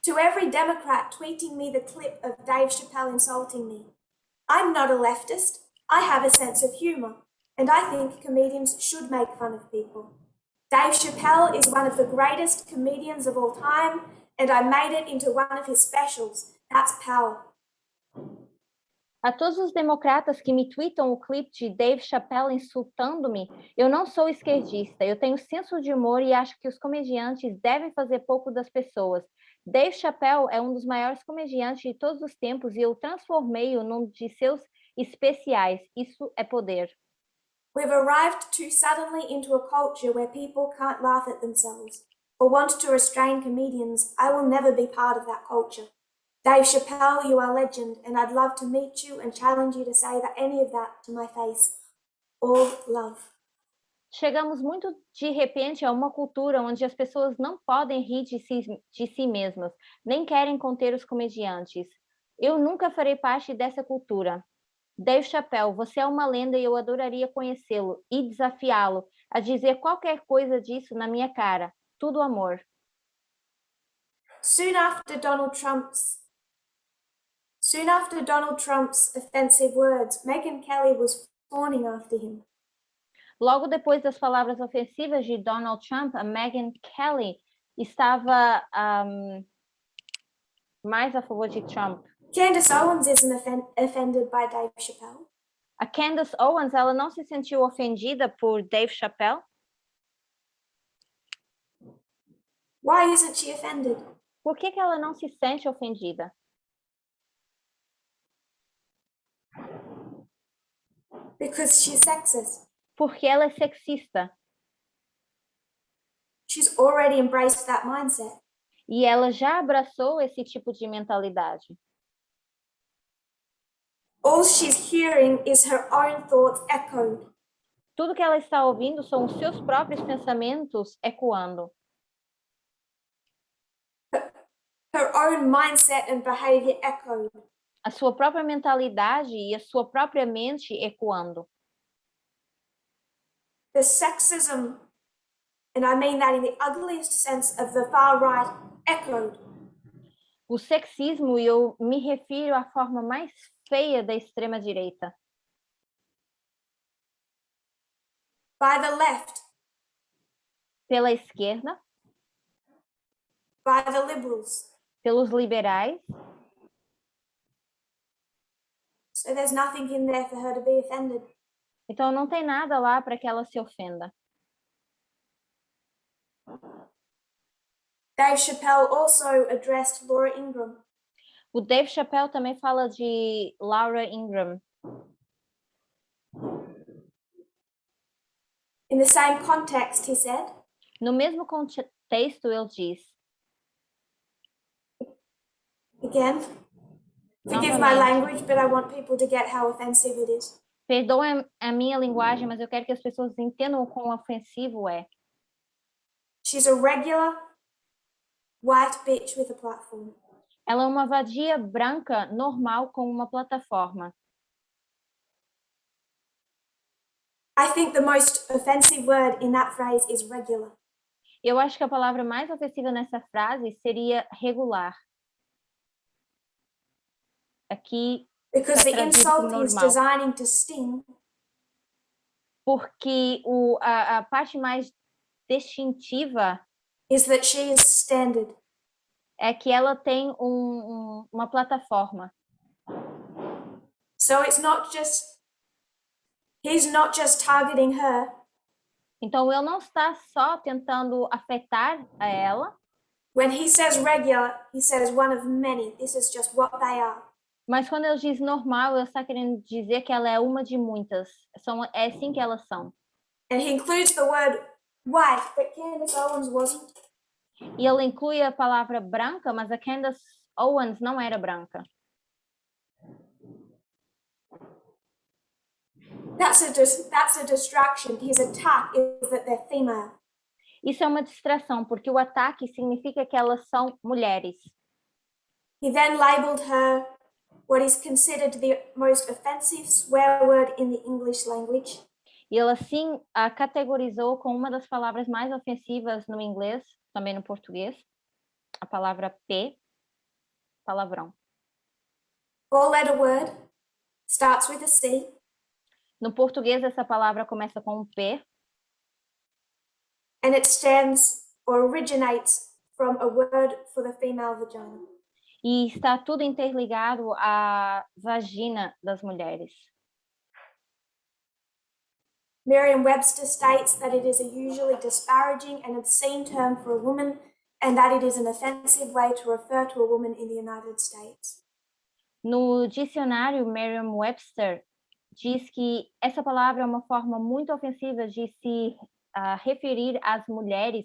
to every Democrat tweeting me the clip of Dave Chappelle insulting me, I'm not a leftist. I have a sense of humor, and I think comedians should make fun of people. Dave Chappelle is one of the greatest comedians of all time, and I made it into one of his specials. That's power. A todos os democratas que me tweetam o clipe de Dave Chappelle insultando-me, eu não sou esquerdista, eu tenho senso de humor e acho que os comediantes devem fazer pouco das pessoas. Dave Chappelle é um dos maiores comediantes de todos os tempos e eu transformei-o num de seus especiais. Isso é poder. We've arrived too suddenly into a culture where people can't laugh at themselves or want to restrain comedians. I will never be part of that culture. Dave Chappelle, you are legend, and I'd love to meet you and challenge you to say that any of that to my face. All love. Chegamos muito de repente a uma cultura onde as pessoas não podem rir de si mesmas, nem querem conter os comediantes. Eu nunca farei parte dessa cultura. Dave Chappelle, você é uma lenda e eu adoraria conhecê-lo e desafiá-lo a dizer qualquer coisa disso na minha cara. Tudo amor. Soon after Donald Trump's offensive words, Megyn Kelly was fawning after him. Logo depois das palavras ofensivas de Donald Trump, a Megyn Kelly estava mais a favor de Trump. Candace Owens isn't offended by Dave Chappelle. A Candace Owens, ela não se sentiu ofendida por Dave Chappelle? Why isn't she offended? Por que ela não se sente ofendida? Because she's sexist. Porque ela é sexista. She's already embraced that mindset. E ela já abraçou esse tipo de mentalidade. All she's hearing is her own thoughts echoed. Tudo que ela está ouvindo são os seus próprios pensamentos ecoando. Her own mindset and behavior echoed. A sua própria mentalidade e a sua própria mente ecoando. The sexism, and I mean that in the ugliest sense of the far right, echoed. O sexismo, e eu me refiro à forma mais feia da extrema-direita. By the left. Pela esquerda. By the liberals. Pelos liberais. So there's nothing in there for her to be offended. Então não tem nada lá para que ela se ofenda. Dave Chappelle also addressed Laura Ingraham. O Dave Chappelle também fala de Laura Ingraham. In the same context, he said. No mesmo contexto, ele diz. Again, forgive my language, but I want people to get how offensive it is. Perdoem a minha linguagem, mas eu quero que as pessoas entendam o quão ofensivo é. She's a regular white bitch with a platform. Ela é uma vadia branca normal com uma plataforma. I think the most offensive word in that phrase is regular. Eu acho que a palavra mais ofensiva nessa frase seria regular. Aqui because the está traduzido insult como is normal. designing to sting. Porque a parte mais distintiva is that she is standard. É que ela tem uma plataforma. So it's not just, he's not just targeting her. Então ele não está só tentando afetar a ela. When he says regular, he says one of many. This is just what they are. Mas quando ele diz normal, ele está querendo dizer que ela é uma de muitas. É assim que elas são. And he includes the word white, but Candace Owens wasn't. E ele inclui a palavra branca, mas a Candace Owens não era branca. That's a distraction. His attack is that they're female. Isso é uma distração, porque o ataque significa que elas são mulheres. He then labeled her what is considered the most offensive swear word in the English language. E ele assim a categorizou com uma das palavras mais ofensivas no inglês, também no português, a palavra P, palavrão. Four-letter word, starts with a C. No português, essa palavra começa com um P. And it stands or originates from a word for the female vagina. E está tudo interligado à vagina das mulheres. Merriam-Webster states that it is a usually disparaging and obscene term for a woman and that it is an offensive way to refer to a woman in the United States. No dicionário Merriam-Webster diz que essa palavra é uma forma muito ofensiva de se referir às mulheres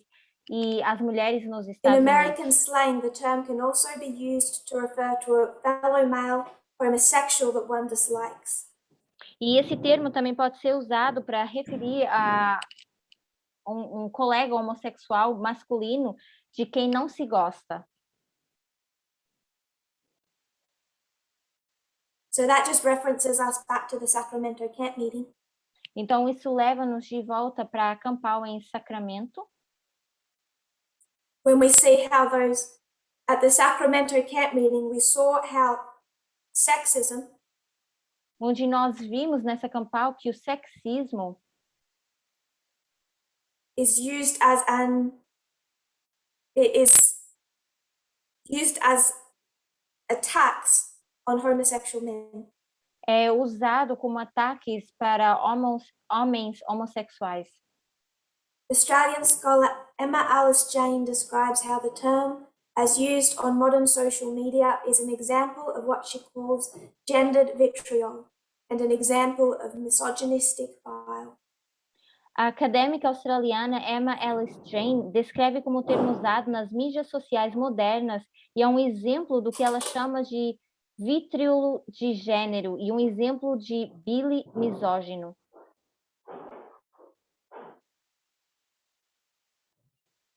e às mulheres nos In Estados American Unidos. slang, the term can also be used to refer to a fellow male homosexual that one dislikes. E esse termo também pode ser usado para referir a um colega homossexual masculino de quem não se gosta. So that just references us back to the Sacramento camp meeting. Então, isso leva-nos de volta para acampar em Sacramento, When we see how those, at the Sacramento camp meeting, we saw how sexism onde nós vimos nessa acampal que o sexismo is used as attacks on homosexual men. é usado como ataques para homens homossexuais. Australian scholar Emma Alice Jane describes how the term, as used on modern social media, is an example of what she calls gendered vitriol and an example of misogynistic bile. A acadêmica australiana Emma Alice Jane descreve como o termo usado nas mídias sociais modernas e é um exemplo do que ela chama de vitriolo de gênero e um exemplo de bile misógino.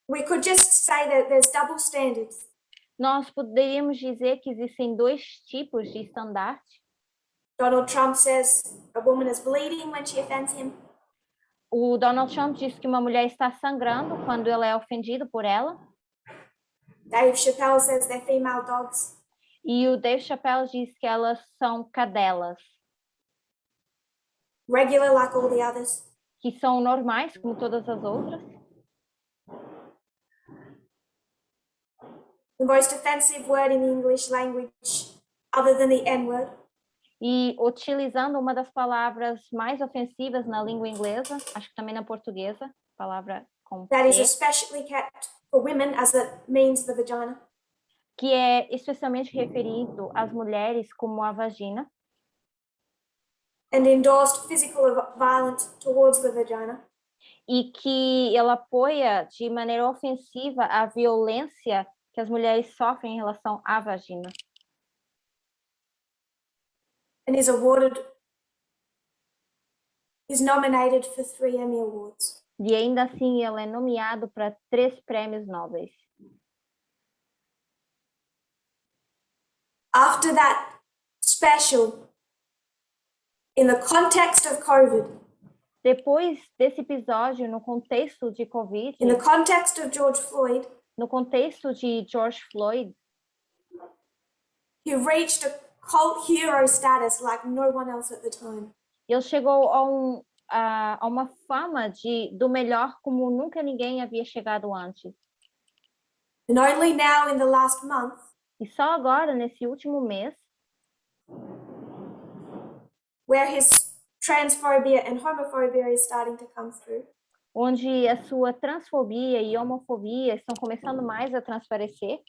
We could just say that there's double standards. Nós poderíamos dizer que existem dois tipos de estandarte. Donald Trump says a woman is bleeding when she offends him. O Donald Trump diz que uma mulher está sangrando quando ela é ofendida por ela. Dave Chappelle says they're female dogs. E o Dave Chappelle diz que elas são cadelas, Regular like all the others. que são normais como todas as outras. The most offensive word in the English language, other than the N-word, E utilizando uma das palavras mais ofensivas na língua inglesa, acho que também na portuguesa, palavra com that is P, especially kept for women as it means the vagina. que é especialmente referido às mulheres como a vagina, And endorsed physical violence towards the vagina. e que ela apoia de maneira ofensiva a violência que as mulheres sofrem em relação à vagina. And is nominated for 3 Emmy Awards. E ainda assim ela é nomeado para 3 prêmios Nobel. After that special, in the context of COVID, Depois desse episódio, no contexto de Covid, in the context of George Floyd, no contexto de George Floyd, he reached a cult hero status like no one else at the time. ele chegou a uma fama do melhor como nunca ninguém havia chegado antes. And only now in the last month, E só agora, nesse último mês, where his transphobia and homophobia is starting to come through, onde a sua transfobia e homofobia estão começando mais a transparecer,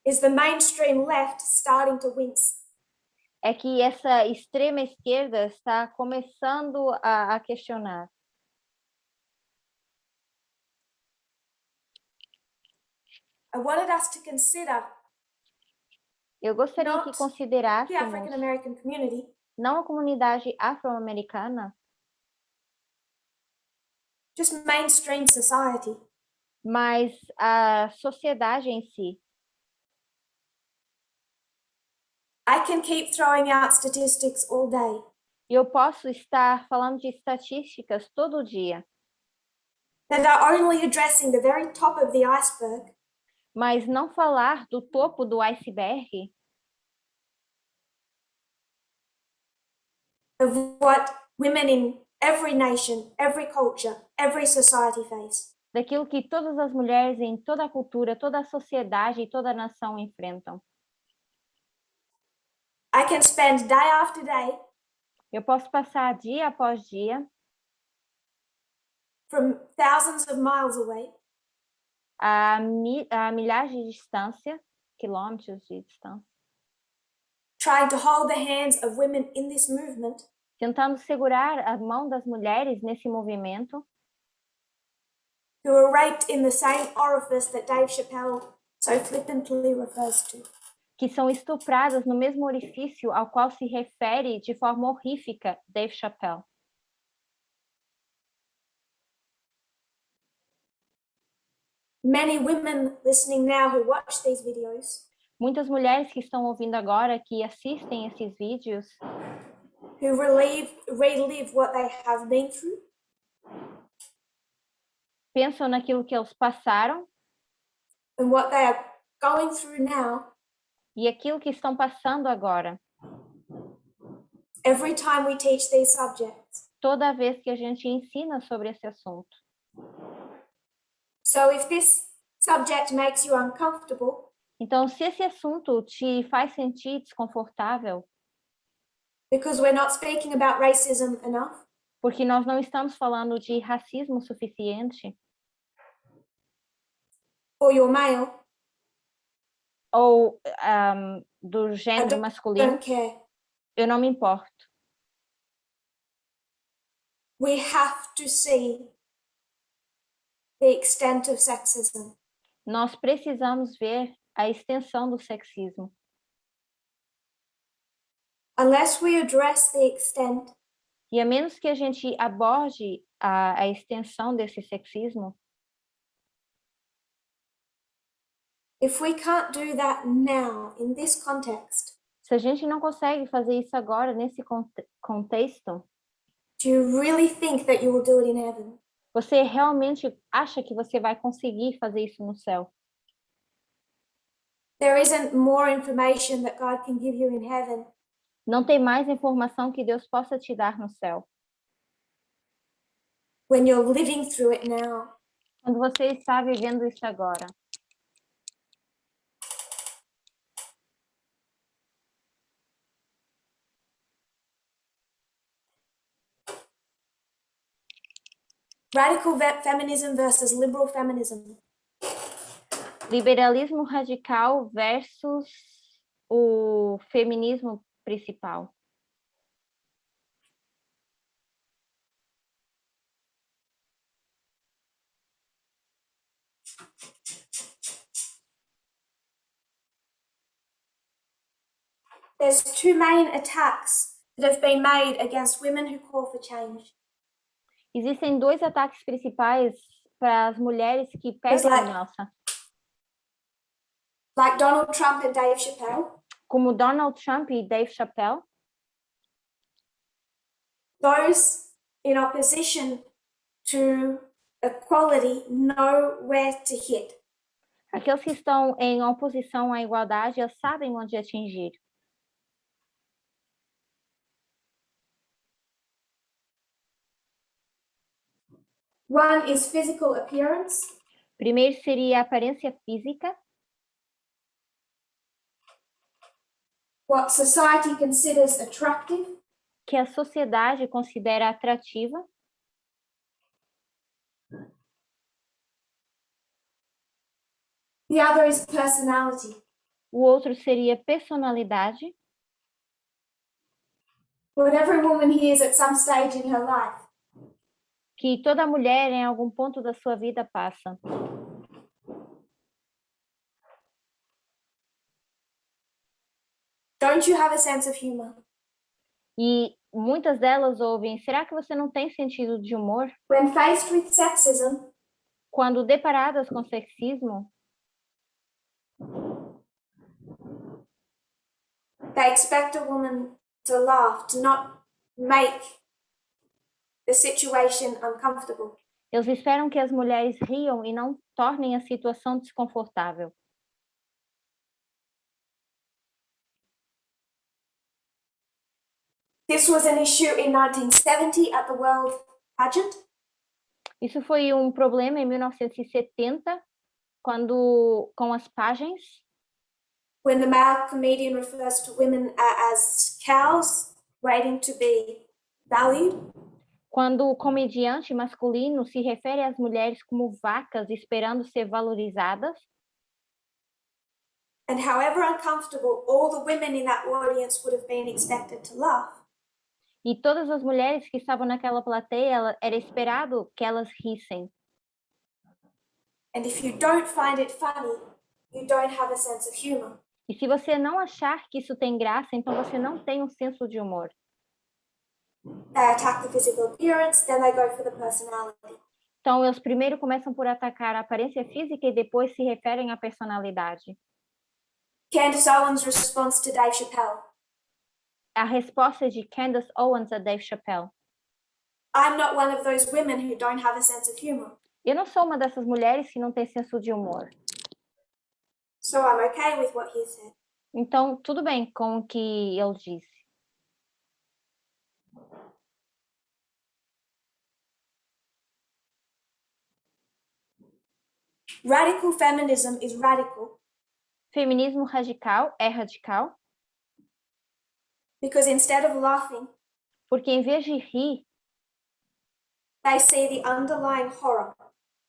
is the mainstream left starting to wince. é que essa extrema esquerda está começando a questionar. I wanted us to consider Eu gostaria Not que the considerássemos African American community, não a comunidade afro-americana, just mainstream society, mas a sociedade em si. I can keep throwing out statistics all day, E eu posso estar falando de estatísticas todo dia, that are only addressing the very top of the iceberg, mas não falar do topo do iceberg of what women in every nation, every culture, every society face. daquilo que todas as mulheres em toda a cultura, toda a sociedade e toda a nação enfrentam. I can spend day after day, Eu posso passar dia após dia, from thousands of miles away, a milhares de distância, quilômetros de distância, trying to hold the hands of women in this movement tentando segurar a mão das mulheres nesse movimento, who were raped in the same orifice that Dave Chappelle so flippantly refers to. que são estupradas no mesmo orifício ao qual se refere de forma horrífica Dave Chappelle. Many women listening now who watch these videos, Muitas mulheres que estão ouvindo agora, que assistem esses vídeos, who relive what they have been through, pensam naquilo que eles passaram and what they are going through now, e aquilo que estão passando agora. every time we teach these subjects. Toda vez que a gente ensina sobre esse assunto. So if this subject makes you uncomfortable, Então, se esse assunto te faz sentir desconfortável, because we're not speaking about racism enough, porque nós não estamos falando de racismo suficiente, or you're male, ou do gênero I masculino, don't care. eu não me importo. We have to see the extent of sexism. Nós precisamos ver a extensão do sexismo. Unless we address the extent, E a menos que a gente aborde a extensão desse sexismo, if we can't do that now in this context, se a gente não consegue fazer isso agora, nesse contexto, do you really think that you will do it in heaven? você realmente acha que você vai conseguir fazer isso no céu? There isn't more information that God can give you in heaven Não tem mais informação que Deus possa te dar no céu. when you're living through it now. Quando você está vivendo isso agora. Radical feminism versus liberal feminism. Liberalismo radical versus o feminismo principal. There's two main attacks that have been made against women who call for change. Existem dois ataques principais para as mulheres que pedem mudança. Like Donald Trump and Dave Chappelle. Como Donald Trump e Dave Chappelle. Those in opposition to equality know where to hit. Aqueles que estão em oposição à igualdade, eles sabem onde atingir. One is physical appearance. Primeiro seria a aparência física. What society considers attractive. Que a sociedade considera atrativa. The other is personality. O outro seria personalidade. What every woman hears at some stage in her life. Que toda mulher em algum ponto da sua vida passa. Don't you have a sense of humor? E muitas delas ouvem, será que você não tem sentido de humor? When faced with sexism, quando deparadas com sexismo, they expect a woman to laugh, to not make the situation uncomfortable. Eles esperam que as mulheres riam e não tornem a situação desconfortável. This was an issue in 1970 at the World Pageant. Isso foi um problema em 1970, quando com as pagens, when the male comedian refers to women as cows waiting to be valued. quando o comediante masculino se refere às mulheres como vacas esperando ser valorizadas. And however uncomfortable all the women in that audience would have been expected to laugh, E todas as mulheres que estavam naquela plateia, era esperado que elas rissem. and if you don't find it funny, you don't have a sense of humor. E se você não achar que isso tem graça, então você não tem um senso de humor. They attack the physical appearance, then they go for the personality. Então, eles primeiro começam por atacar a aparência física e depois se referem à personalidade. Candace Owens' response to Dave Chappelle: A resposta de Candace Owens a Dave Chappelle: I'm not one of those women who don't have a sense of humor, eu não sou uma dessas mulheres que não tem senso de humor. so I'm okay with what he said. Então, tudo bem com o que ele disse. Radical feminism is radical Feminismo radical é radical because instead of laughing, porque, em vez de rir, they see the underlying horror.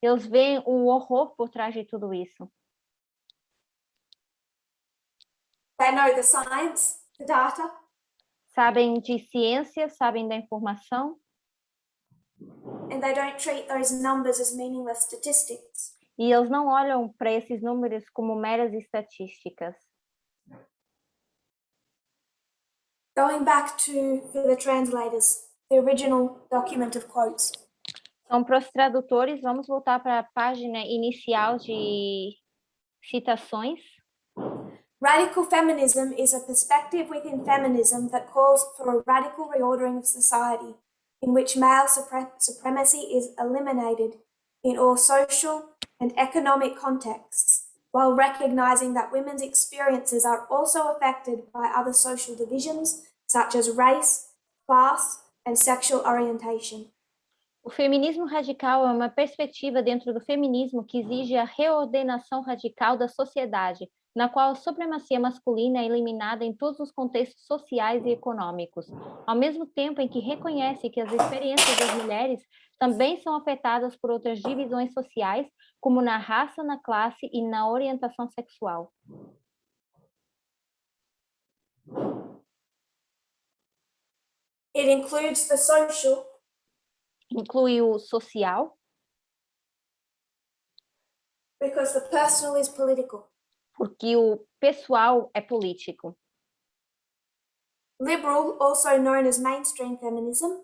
eles veem o horror por trás de tudo isso. They know the science, the data, Sabem de ciência, sabem da informação, and they don't treat those numbers as meaningless statistics. e eles não olham para esses números como meras estatísticas. Going back for the translators, the original document of quotes. Então, para os tradutores, vamos voltar para a página inicial de citações. Radical feminism is a perspective within feminism that calls for a radical reordering of society in which male supremacy is eliminated in all social and economic contexts, while recognizing that women's experiences are also affected by other social divisions such as race, class, and sexual orientation. O feminismo radical é uma perspectiva dentro do feminismo que exige a reordenação radical da sociedade, na qual a supremacia masculina é eliminada em todos os contextos sociais e econômicos, ao mesmo tempo em que reconhece que as experiências das mulheres também são afetadas por outras divisões sociais, como na raça, na classe e na orientação sexual. It includes the social, Inclui o social, because the personal is political. porque o pessoal é político. Liberal, also known as mainstream feminism,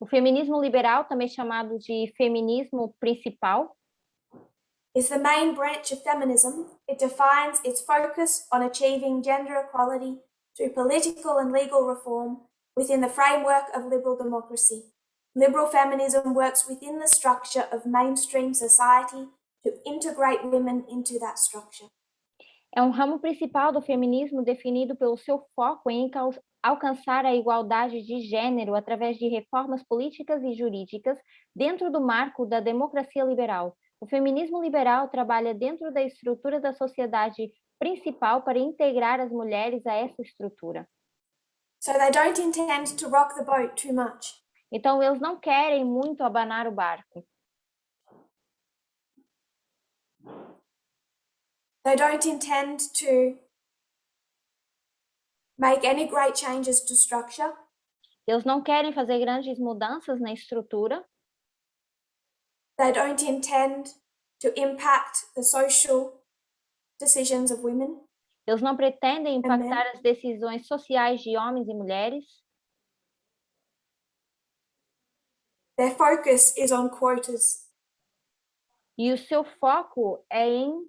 O feminismo liberal, também chamado de feminismo principal, is the main branch of feminism. It defines its focus on achieving gender equality through political and legal reform within the framework of liberal democracy. Liberal feminism works within the structure of mainstream society to integrate women into that structure. é um ramo principal do feminismo definido pelo seu foco em alcançar a igualdade de gênero através de reformas políticas e jurídicas dentro do marco da democracia liberal. O feminismo liberal trabalha dentro da estrutura da sociedade principal para integrar as mulheres a essa estrutura. So they don't intend to rock the boat too much. Então, eles não querem muito abanar o barco. They don't intend to make any great changes to structure. Eles não querem fazer grandes mudanças na estrutura. They don't intend to impact the social decisions of women. Eles não pretendem impactar as decisões sociais de homens e mulheres. Their focus is on quotas. E o seu foco é em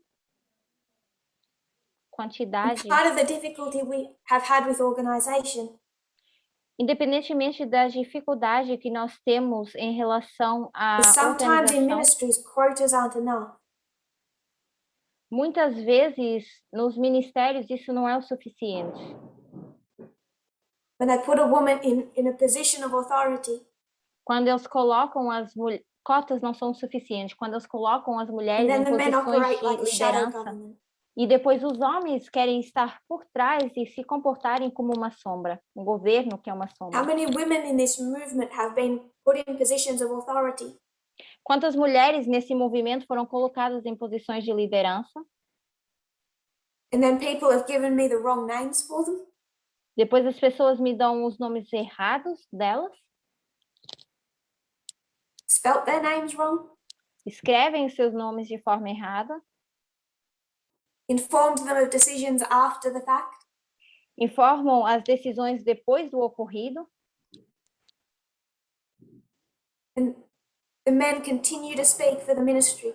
quantidade. Part of the difficulty we have had with organization Independentemente da dificuldade que nós temos em relação à is sometimes in organização, ministries quotas aren't enough. muitas vezes nos ministérios isso não é o suficiente. When they put a woman in a position of authority, Quando eles colocam cotas não são suficientes, quando eles colocam as and mulheres then em the men posições operate de like a shadow liderança, government. e depois os homens querem estar por trás e se comportarem como uma sombra, um governo que é uma How sombra. many women in this movement have been put in positions of authority? Quantas mulheres nesse movimento foram colocadas em posições de liderança? And then people have given me the wrong names for them? Depois as pessoas me dão os nomes errados delas, Spelt their names wrong? escrevem os seus nomes de forma errada, Informed them of decisions after the fact? informam as decisões depois do ocorrido, And the men continue to speak for the ministry.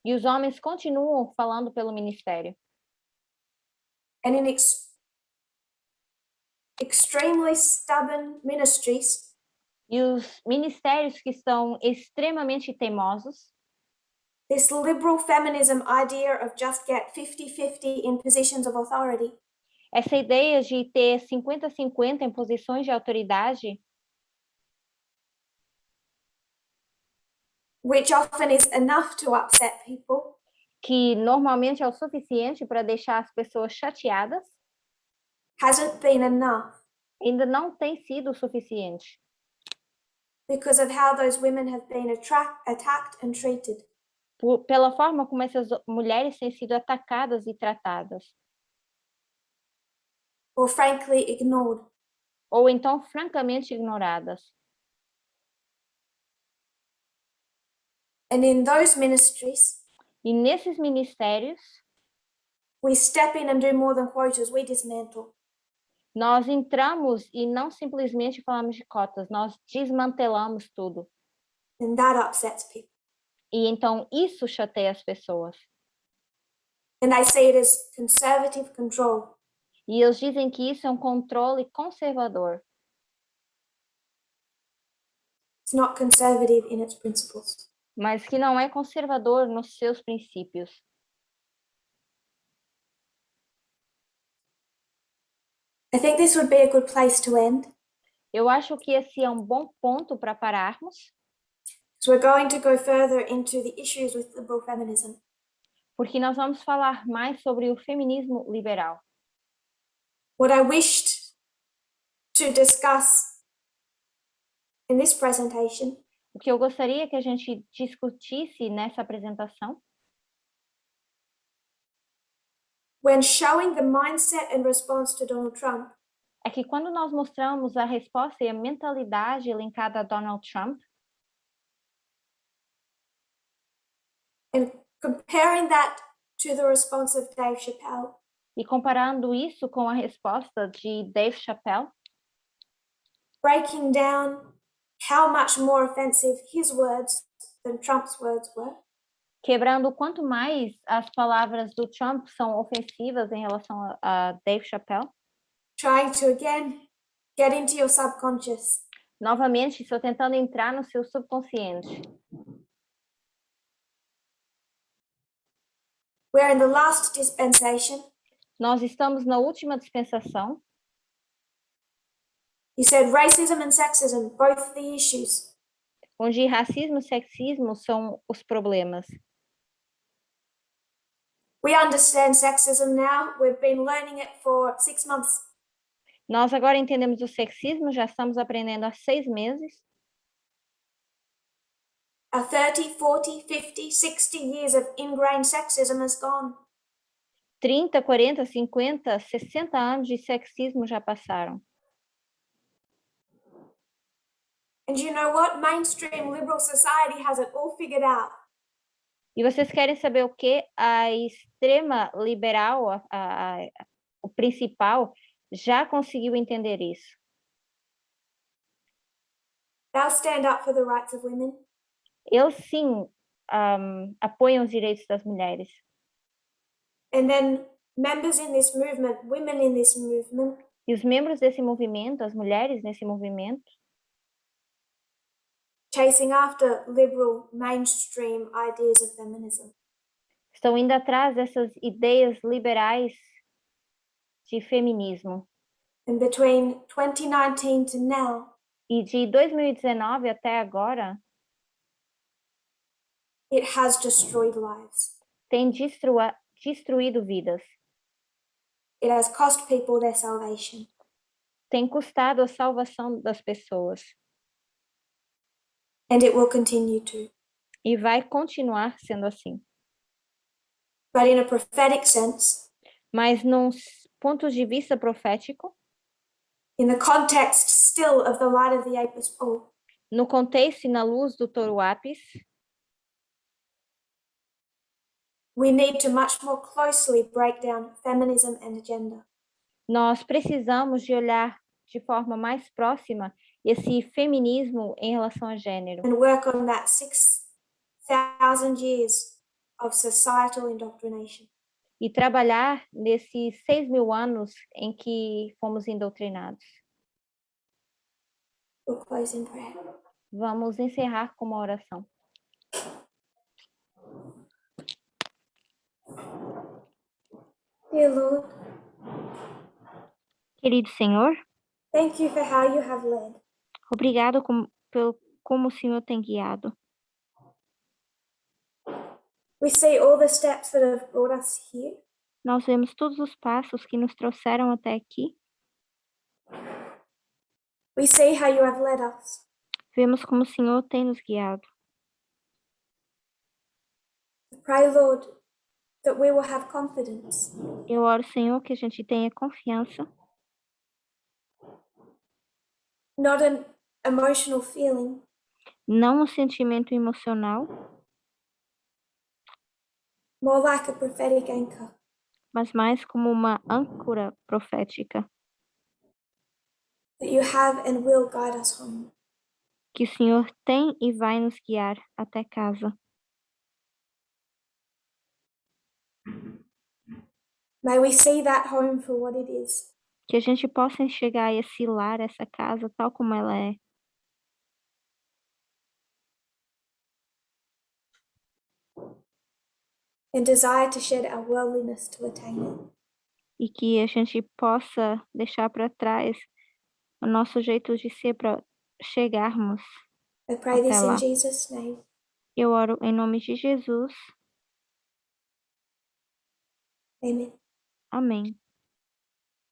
e os homens continuam falando pelo ministério. And in extremely stubborn ministries, E os ministérios que estão extremamente teimosos, this liberal feminism idea of just get 50-50 in positions of authority essa ideia de ter 50-50 em posições de autoridade, which often is enough to upset people, que normalmente é o suficiente para deixar as pessoas chateadas, hasn't been enough ainda não tem sido o suficiente, because of how those women have been attacked and treated. pela forma como essas mulheres têm sido atacadas e tratadas, Or frankly ignored. ou então francamente ignoradas. And in those ministries, E nesses ministérios, we step in and do more than quotas, we dismantle. nós entramos e não simplesmente falamos de cotas, nós desmantelamos tudo. And that upsets people. E então isso chateia as pessoas. And they see it as conservative control. E eles dizem que isso é um controle conservador. It's not conservative in its principles. Mas que não é conservador nos seus princípios. I think this would be a good place to end. Eu acho que esse é um bom ponto para pararmos, So we're going to go further into the issues with liberal feminism. porque nós vamos falar mais sobre o feminismo liberal. What I wished to discuss in this presentation O que eu gostaria que a gente discutisse nessa apresentação, when showing the mindset and response to Donald Trump, é que quando nós mostramos a resposta e a mentalidade linkada a Donald Trump, and comparing that to the response of Dave Chappelle, e comparando isso com a resposta de Dave Chappelle, breaking down how much more offensive his words than Trump's words were, quebrando quanto mais as palavras do Trump são ofensivas em relação a Dave Chappelle, trying to again get into your subconscious. novamente, estou tentando entrar no seu subconsciente. We're in the last dispensation. Nós estamos na última dispensação. He said racism and sexism, both the issues. Onde racismo e sexismo são os problemas. We understand sexism now. We've been learning it for 6 months. Nós agora entendemos o sexismo, já estamos aprendendo há 6 meses. Our 30, 40, 50, 60 years of ingrained sexism has gone. 30, 40, 50, 60 anos de sexismo já passaram. And you know what? Mainstream liberal society has it all figured out. E vocês querem saber o que? A extrema liberal, o principal, já conseguiu entender isso. They'll stand up for the rights of women. Eles sim apoiam os direitos das mulheres. And then members in this movement, women in this movement, E os membros desse movimento, as mulheres nesse movimento, chasing after liberal mainstream ideas of feminism. estão indo atrás dessas ideias liberais de feminismo. And between 2019 to now, E de 2019 até agora, it has destroyed lives. tem destruído vidas. It has cost people their salvation. Tem custado a salvação das pessoas. And it will continue to. E vai continuar sendo assim. But in a prophetic sense, Mas num ponto de vista profético, in the context still of the light of the Apis bull, no contexto e na luz do touro Apis, we need to much more closely break down feminism and gender. nós precisamos de olhar de forma mais próxima esse feminismo em relação a gênero And work on that 6,000 years of societal indoctrination. e trabalhar nesses 6.000 anos em que fomos indoutrinados. We'll close in prayer. Vamos encerrar com uma oração. Dear Lord, Querido Senhor, thank you for how you have led. obrigado como o Senhor tem guiado. We see all the steps that have brought us here. Nós vemos todos os passos que nos trouxeram até aqui. We see how you have led us. Vemos como o Senhor tem nos guiado. Pray, Lord, that we will have confidence. Eu oro, Senhor, que a gente tenha confiança, Not an emotional feeling, não um sentimento emocional, more like a prophetic anchor. mas mais como uma âncora profética, That you have and will guide us home. que o Senhor tem e vai nos guiar até casa. May we see that home for what it is. Que a gente possa enxergar esse lar, essa casa, tal como ela é. And desire to shed our worldliness to attain it. E que a gente possa deixar para trás o nosso jeito de ser para chegarmos I pray até this lá. in Jesus' name. Eu oro em nome de Jesus. Amen. Amém.